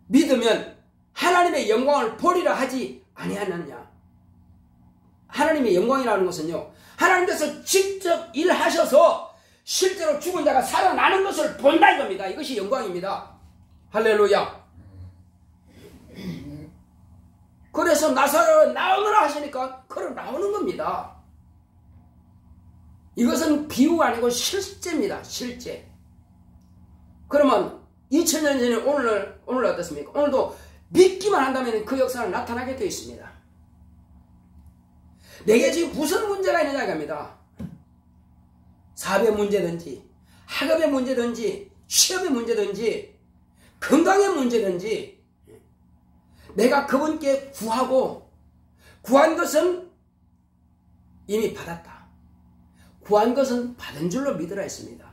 믿으면 하나님의 영광을 보리라 하지 아니하느냐. 하나님의 영광이라는 것은요, 하나님께서 직접 일하셔서 실제로 죽은 자가 살아나는 것을 본다 이겁니다. 이것이 영광입니다. 할렐루야. 그래서 나사로를 나오느라 하시니까 걸어 나오는 겁니다. 이것은 비유가 아니고 실제입니다. 실제. 그러면 2000년 전에 오늘 어떻습니까? 오늘도 믿기만 한다면 그 역사는 나타나게 되어 있습니다. 내게 지금 무슨 문제가 있느냐 합니다. 사업의 문제든지 학업의 문제든지 취업의 문제든지 건강의 문제든지 내가 그분께 구하고 구한 것은 이미 받았다. 구한 것은 받은 줄로 믿으라 했습니다.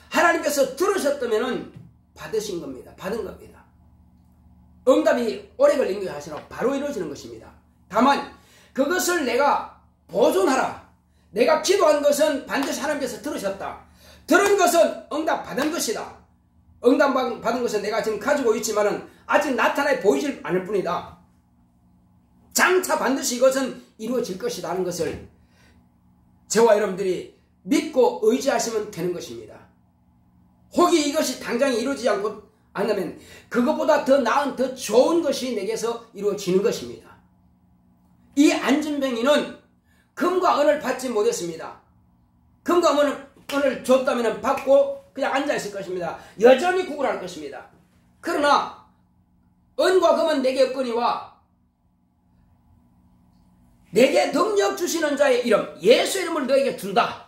하나님께서 들으셨다면 받으신 겁니다. 받은 겁니다. 응답이 오래 걸린 게 아니라 바로 이루어지는 것입니다. 다만 그것을 내가 보존하라. 내가 기도한 것은 반드시 하나님께서 들으셨다. 들은 것은 응답 받은 것이다. 응답 받은 것은 내가 지금 가지고 있지만은 아직 나타나 보이질 않을 뿐이다. 장차 반드시 이것은 이루어질 것이다 하는 것을 저와 여러분들이 믿고 의지하시면 되는 것입니다. 혹이 이것이 당장 이루어지지 않으면 그것보다 더 나은 더 좋은 것이 내게서 이루어지는 것입니다. 이 안전뱅이는 금과 은을 받지 못했습니다. 금과 은을 줬다면 받고 그냥 앉아있을 것입니다. 여전히 구걸할 것입니다. 그러나 은과 금은 내게 없거니와 내게 능력 주시는 자의 이름, 예수의 이름을 너에게 준다.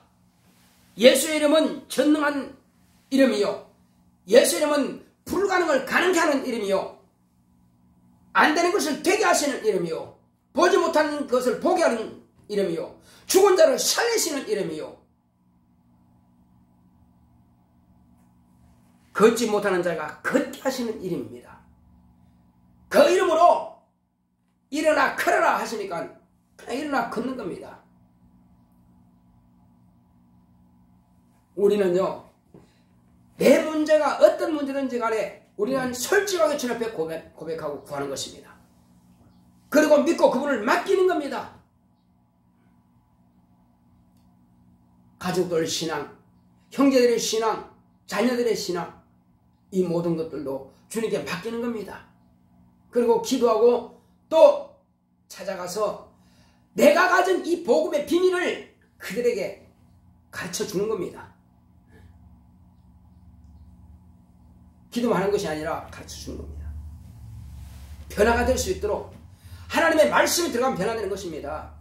예수의 이름은 전능한 이름이요, 예수의 이름은 불가능을 가능케 하는 이름이요, 안 되는 것을 되게 하시는 이름이요, 보지 못하는 것을 보게 하는 이름이요, 죽은 자를 살리시는 이름이요, 걷지 못하는 자가 걷게 하시는 이름입니다. 그 이름으로 일어나 걸어라 하시니까 그냥 일어나 걷는 겁니다. 우리는요, 내 문제가 어떤 문제든지 간에 우리는 솔직하게 주님 앞에 고백하고 구하는 것입니다. 그리고 믿고 그분을 맡기는 겁니다. 가족들 신앙, 형제들의 신앙, 자녀들의 신앙, 이 모든 것들도 주님께 맡기는 겁니다. 그리고 기도하고 또 찾아가서 내가 가진 이 복음의 비밀을 그들에게 가르쳐 주는 겁니다. 기도만 하는 것이 아니라 가르쳐 주는 겁니다. 변화가 될 수 있도록 하나님의 말씀이 들어가면 변화되는 것입니다.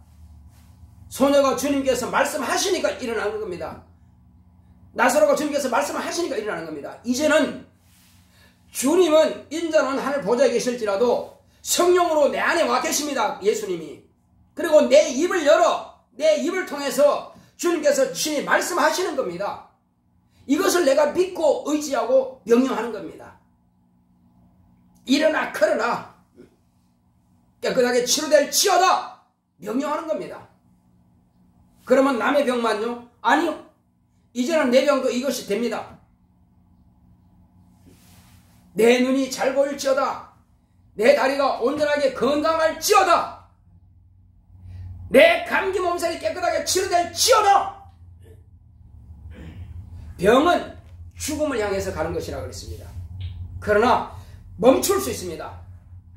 소녀가 주님께서 말씀하시니까 일어나는 겁니다. 나사로가 주님께서 말씀을 하시니까 일어나는 겁니다. 이제는 주님은 인자는 하늘 보좌에 계실지라도 성령으로 내 안에 와 계십니다. 예수님이. 그리고 내 입을 열어 내 입을 통해서 주님께서 친히 말씀하시는 겁니다. 이것을 내가 믿고 의지하고 명령하는 겁니다. 일어나 걸어라, 깨끗하게 치료될지어다 명령하는 겁니다. 그러면 남의 병만요? 아니요. 이제는 내 병도 이것이 됩니다. 내 눈이 잘 보일지어다, 내 다리가 온전하게 건강할지어다, 내 감기 몸살이 깨끗하게 치료될지어다. 병은 죽음을 향해서 가는 것이라고 그랬습니다. 그러나 멈출 수 있습니다.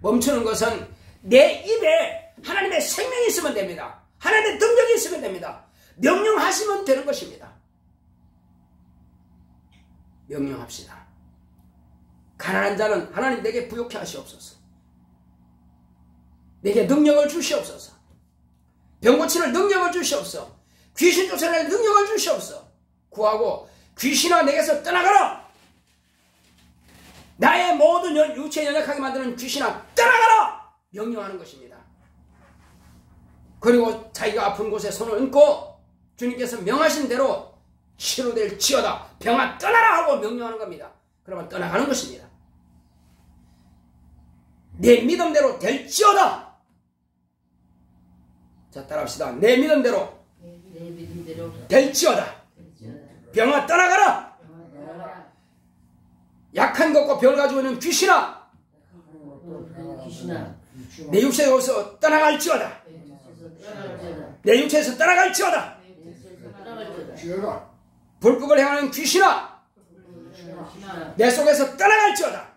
멈추는 것은 내 입에 하나님의 생명이 있으면 됩니다. 하나님의 능력이 있으면 됩니다. 명령하시면 되는 것입니다. 명령합시다. 가난한 자는 하나님 내게 부욕해 하시옵소서. 내게 능력을 주시옵소서. 병 고치는 능력을 주시옵소서. 귀신 쫓아낼 능력을 주시옵소서. 구하고 귀신아 내게서 떠나가라. 나의 모든 육체 연약하게 만드는 귀신아 떠나가라. 명령하는 것입니다. 그리고 자기가 아픈 곳에 손을 얹고 주님께서 명하신 대로 치료될지어다, 병아 떠나라 하고 명령하는 겁니다. 그러면 떠나가는 것입니다. 내 믿음대로 될지어다. 자, 따라합시다. 내 믿음대로 될지어다. 병아 떠나가라. 약한 것과 병을 가지고 있는 귀신아 내 육체에서 떠나갈지어다. 내 육체에서 떠나갈지어다. 불법을 행하는 귀신아 내 속에서 떠나갈지어다.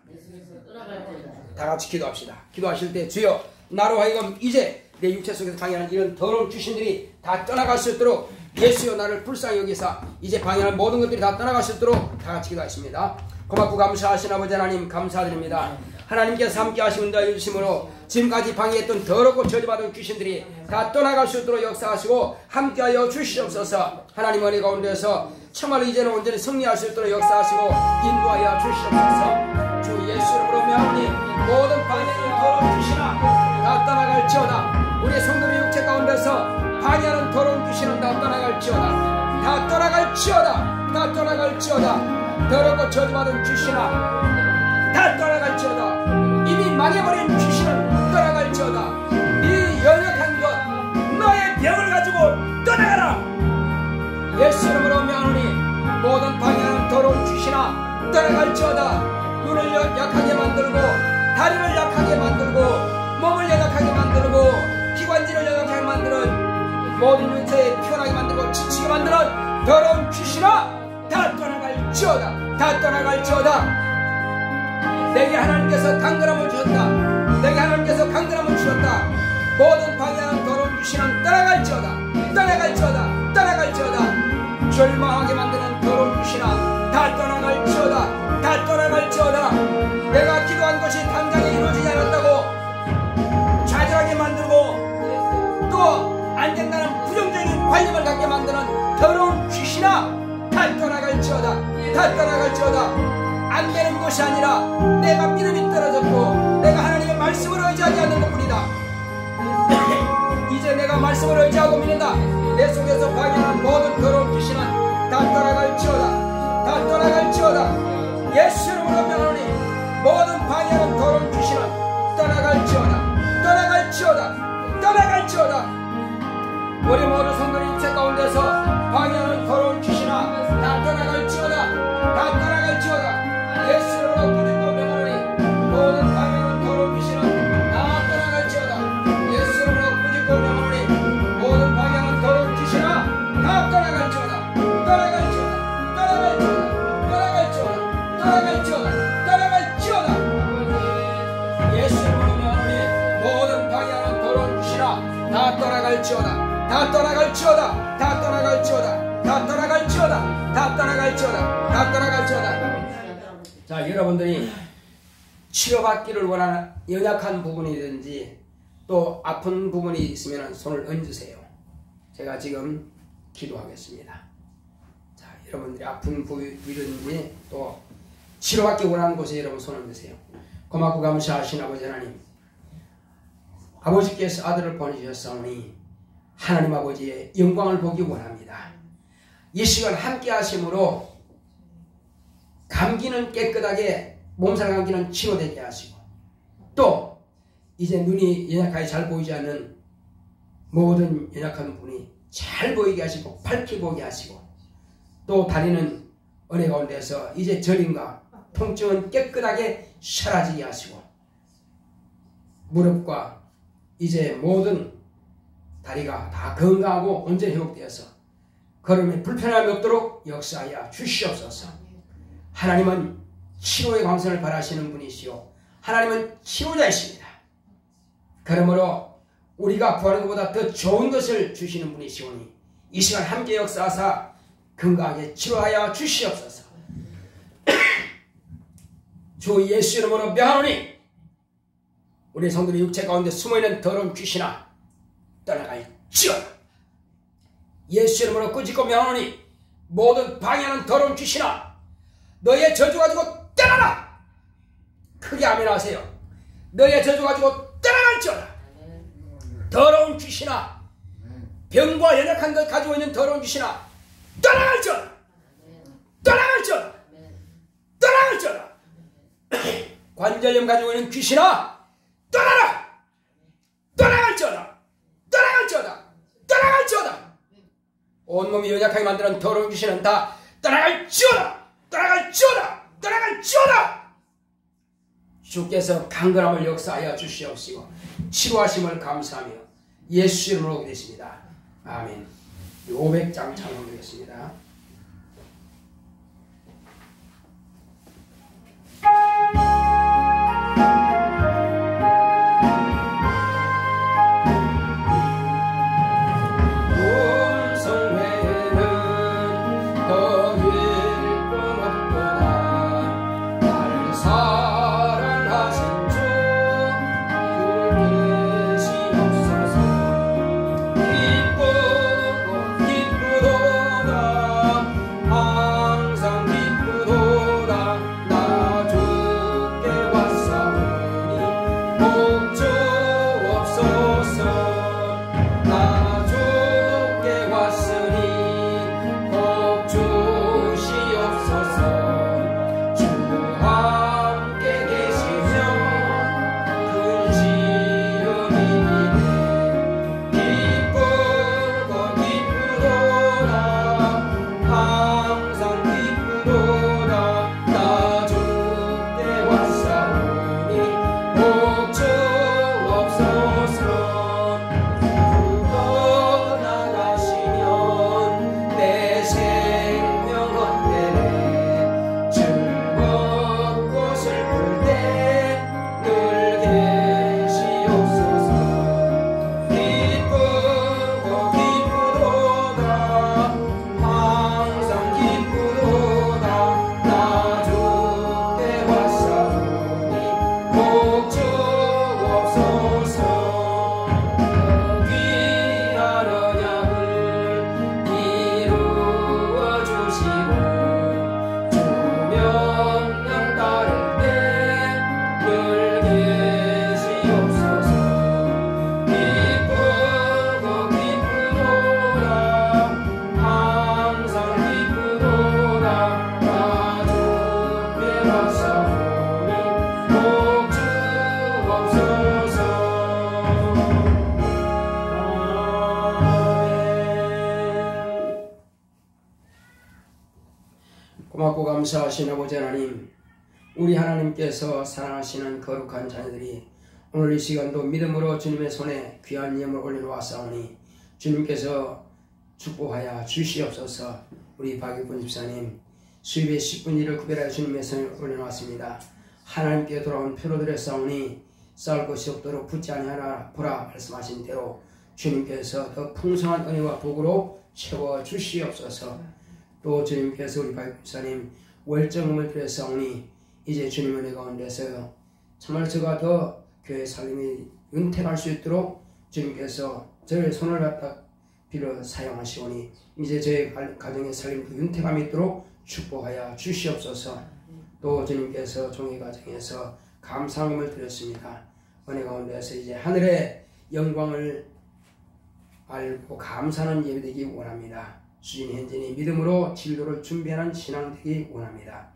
다 같이 기도합시다. 기도하실 때 주여 나로 하여금 이제 내 육체 속에서 방해하는 이런 더러운 귀신들이 다 떠나갈 수 있도록 예수여 나를 불쌍히 여기사 이제 방해하는 모든 것들이 다 떠나갈 수 있도록 다 같이 기도하십니다. 고맙고 감사하신 아버지 하나님 감사드립니다. 하나님께서 함께 하시고 인도해 주심으로 지금까지 방해했던 더럽고 저주받은 귀신들이 다 떠나갈 수 있도록 역사하시고 함께하여 주시옵소서. 하나님 은혜 가운데서 정말 이제는 온전히 승리할 수 있도록 역사하시고 인도하여 주시옵소서. 주 예수 이름으로 명하니 모든 방해하는 더러운 귀신아 다 떠나갈지어다. 우리 성도의 육체 가운데서 방해하는 더러운 귀신은 다 떠나갈지어다. 다 떠나갈지어다. 다 떠나갈지어다. 더럽고 저주받은 귀신아 다 떠나갈지어다. 이미 망해버린 귀신은 떠나갈지어다. 네 연약한 것 너의 병을 가지고 떠나가라. 예수 이름으로 명하노니 모든 방해하는 더러운 귀신아 떠나갈지어다. 눈을 약하게 만들고 다리를 약하게 만들고 몸을 연약하게 만들고 기관지를 연약하게 만드는 모든 육체에 피곤하게 만들고 지치게 만드는 더러운 귀신아 다 떠나갈지어다. 다 떠나갈지어다. 내게 하나님께서 강건함을 주셨다. 내게 하나님께서 강건함을 주셨다. 모든 방해하는 더러운 귀신은 떠나갈지어다. 떠나갈지어다. 떠나갈지어다. 절망하게 만드는 더러운 귀신아 다 떠나갈지어다. 다 떠나갈지어다. 내가 기도한 것이 당장에 이루어지지 않았다고 좌절하게 만들고 또 안 된다는 부정적인 관념을 갖게 만드는 더러운 귀신아 다 떠나갈지어다. 다 떠나갈지어다. 안 되는 것이 아니라 내가 믿음이 떨어졌고 내가 하나님의 말씀을 의지하지 않는 것뿐이다. 이제 내가 말씀을 의지하고 믿는다. 내 속에서 방해하는 모든 더러운 귀신은 다 떠나갈지어다. 다 떠나갈지어다. 예수 이름으로 명하노니 모든 방해하는 더러운 귀신은 떠나갈지어다. 떠나갈지어다. 떠나갈지어다. 우리 모든 성도님 육체 가운데서 방해하는 더러운 귀신아 다 떠나갈지어다. 다 떠나갈지어다. 예수 이름으로 부르짖고 명하노니 모든 방해하는 더러운 귀신은 다 떠나갈지어다. 예수 이름으로 부르짖고 명하노니 모든 방해하는 더러운 귀신아 다 떠나갈지어다. 떠나갈지어다. 떠나갈지어다. 떠나갈지어다. 떠나갈지어다. 떠나갈지어다. 예수 이름으로 명하노니 모든 방해하는 더러운 귀신아 다 떠나갈지어다. 다 떠나갈지어다. 다 떠나갈지어다. 다 떠나갈지어다. 다 떠나갈지어다. 다 떠나갈지어다. 자, 여러분들이 치료받기를 원하는 연약한 부분이든지 또 아픈 부분이 있으면 손을 얹으세요. 제가 지금 기도하겠습니다. 자, 여러분들이 아픈 부위든지 또 치료받기 원하는 곳에 여러분 손을 얹으세요. 고맙고 감사하신 아버지 하나님, 아버지께서 아들을 보내주셨사오니 하나님 아버지의 영광을 보기 원합니다. 이 시간 함께 하심으로 감기는 깨끗하게, 몸살 감기는 치료되게 하시고, 또 이제 눈이 연약하게 잘 보이지 않는 모든 연약한 분이 잘 보이게 하시고 밝게 보게 하시고, 또 다리는 은혜 가운데서 이제 저림과 통증은 깨끗하게 사라지게 하시고, 무릎과 이제 모든 다리가 다 건강하고 온전히 회복되어서 걸음에 불편함이 없도록 역사하여 주시옵소서. 하나님은 치료의 광선을 바라시는 분이시오. 하나님은 치료자이십니다. 그러므로 우리가 구하는 것보다 더 좋은 것을 주시는 분이시오니 이 시간 함께 역사하사 건강하게 치료하여 주시옵소서. 주 예수 이름으로 명하노니 우리 성도의 육체 가운데 숨어있는 더러운 귀신아 떠나갈지어다. 예수 이름으로 꾸짖고 명하노니 모든 방해하는 더러운 귀신아 너의 저주 가지고 떠나라. 크게 아멘 하세요. 너의 저주 가지고 떠나갈지어다. 더러운 귀신아, 병과 연약한 것 가지고 있는 더러운 귀신아 떠나갈지어다. 떠나갈지어다. 떠나갈지어다. 관절염 가지고 있는 귀신아 떠나라. 떠나갈지어다. 떠나갈지어다. 떠나갈지어다. 온몸이 연약하게 만드는 더러운 귀신은 다 떠나갈지어다. 떠나갈지어다. 떠나갈지어다. 주께서 강건함을 역사하여 주시옵시고 치료하심을 감사하며 예수 이름으로 기도했습니다. 아멘. 500장 찬송드리겠습니다. 감사하신 아버지 하나님, 우리 하나님께서 사랑하시는 거룩한 자녀들이 오늘 이 시간도 믿음으로 주님의 손에 귀한 예물을 올려놓았사오니 주님께서 축복하여 주시옵소서. 우리 박일분 집사님 수입의 10분 일을 구별하여 주님의 손에 올려놓았습니다. 하나님께 돌아온 표로 드렸사오니 쌓을 것이 없도록 붙지 아니하라 보라 말씀하신 대로 주님께서 더 풍성한 은혜와 복으로 채워 주시옵소서. 또 주님께서 우리 박일분 집사님 월정금을 드렸사오니 이제 주님의 은혜 가운데서 정말 저가 더 교회 살림이 윤택할 수 있도록 주님께서 저의 손을 갖다 빌어 사용하시오니 이제 저의 가정의 살림도 윤택함이 있도록 축복하여 주시옵소서. 또 주님께서 종의 가정에서 감사함을 드렸습니다. 은혜 가운데서 이제 하늘의 영광을 알고 감사하는 예배되기 원합니다. 수진 현진이 믿음으로 진로를 준비하는 신앙 되기 원합니다.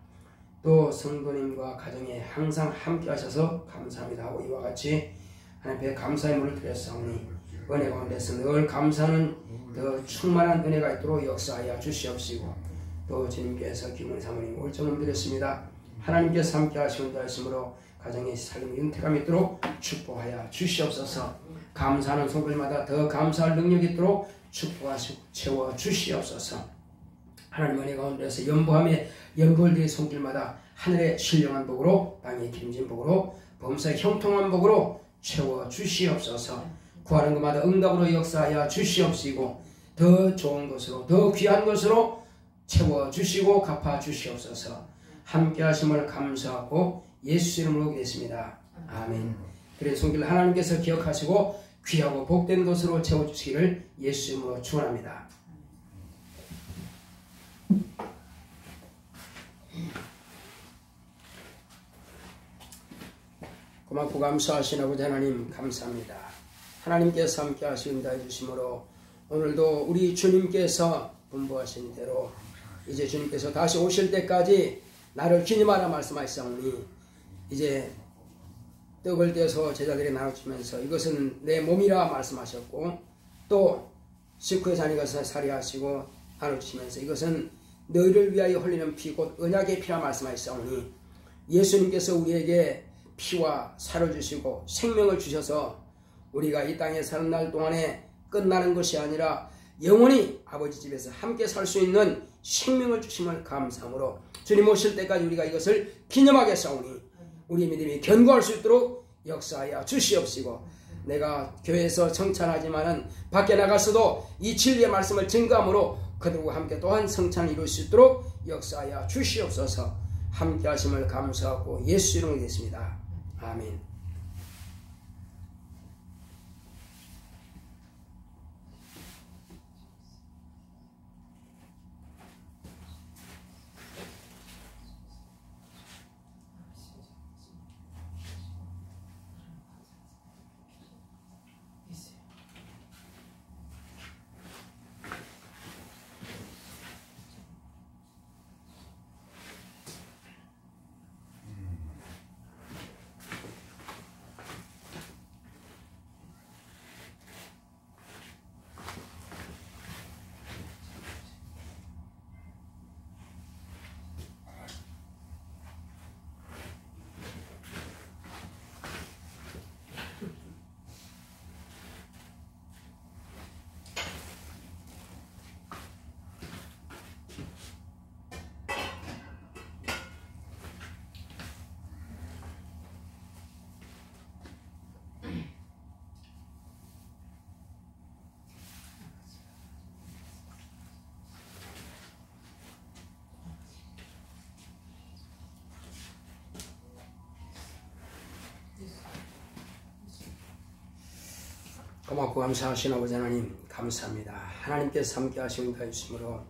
또 성도님과 가정에 항상 함께 하셔서 감사합니다 하고 이와 같이 하나님 앞에 감사의 물을 드렸사오니 은혜 가운데서 늘 감사하는 더 충만한 은혜가 있도록 역사하여 주시옵시고 또 주님께서 김은희 사모님 월정을 드렸습니다. 하나님께서 함께 하시는 자이시므로 가정의 살림이 윤택함이 있도록 축복하여 주시옵소서. 감사하는 손길마다 더 감사할 능력이 있도록 축복하시고 채워 주시옵소서. 하나님 은혜 가운데서 연보들의 손길마다 하늘의 신령한 복으로 땅의 기름진 복으로 범사의 형통한 복으로 채워 주시옵소서. 구하는 것마다 응답으로 역사하여 주시옵시고 더 좋은 것으로 더 귀한 것으로 채워 주시고 갚아 주시옵소서. 함께 하심을 감사하고 예수 이름으로 기도했습니다. 아멘. 그래 손길 하나님께서 기억하시고 귀하고 복된 것으로 채워주시기를 예수 이름으로 축원합니다. 고맙고 감사하신 아버지 하나님 감사합니다. 하나님께서 함께 하시는다 해주심으로 오늘도 우리 주님께서 분부하신 대로 이제 주님께서 다시 오실 때까지 나를 기념하라 말씀하셨사오니 이제 떡을 떼서 제자들이 나눠주면서 이것은 내 몸이라 말씀하셨고 또 식후에 잔 이것을 사리하시고 나눠주시면서 이것은 너희를 위하여 흘리는 피 곧 언약의 피라 말씀하셨사오니 예수님께서 우리에게 피와 살을 주시고 생명을 주셔서 우리가 이 땅에 사는 날 동안에 끝나는 것이 아니라 영원히 아버지 집에서 함께 살 수 있는 생명을 주심을 감사함으로 주님 오실 때까지 우리가 이것을 기념하겠사오니 우리 믿음이 견고할 수 있도록 역사하여 주시옵시고 내가 교회에서 성찬하지만은 밖에 나가서도 이 진리의 말씀을 증거함으로 그들과 함께 또한 성찬을 이룰 수 있도록 역사하여 주시옵소서. 함께 하심을 감사하고 예수 이름으로 기도했습니다. 아멘. 고맙고 감사하신 아버지 하나님 감사합니다. 하나님께서 함께 하시는 가주심으로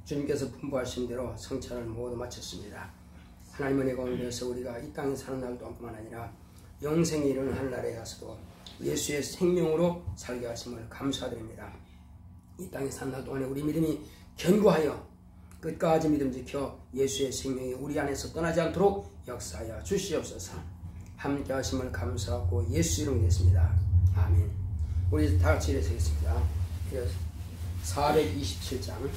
주님께서 분부하신 대로 성찬을 모두 마쳤습니다. 하나님 은혜 가운데서 우리가 이 땅에 사는 날 동안뿐만 아니라 영생에 이르는 하늘나라에 가서도 예수의 생명으로 살게 하심을 감사드립니다. 이 땅에 사는 날 동안에 우리 믿음이 견고하여 끝까지 믿음 지켜 예수의 생명이 우리 안에서 떠나지 않도록 역사하여 주시옵소서. 함께 하심을 감사하고 예수 이름으로 기도했습니다. 아멘. 우리 다 같이 일어서겠습니다. 427장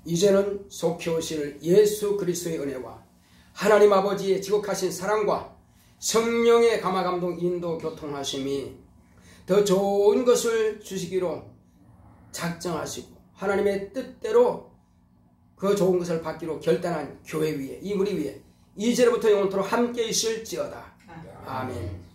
이제는 속히 오실 예수 그리스도의 은혜와 하나님 아버지의 지극하신 사랑과 성령의 감화감동 인도 교통하심이 더 좋은 것을 주시기로 작정하시고 하나님의 뜻대로 그 좋은 것을 받기로 결단한 교회 위에, 이 무리 위에 이제로부터 영원토록 함께 있을지어다. 아멘.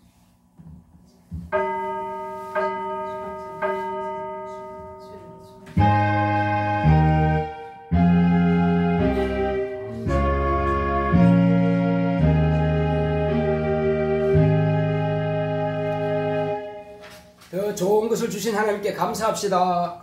더 좋은 것을 주신 하나님께 감사합시다.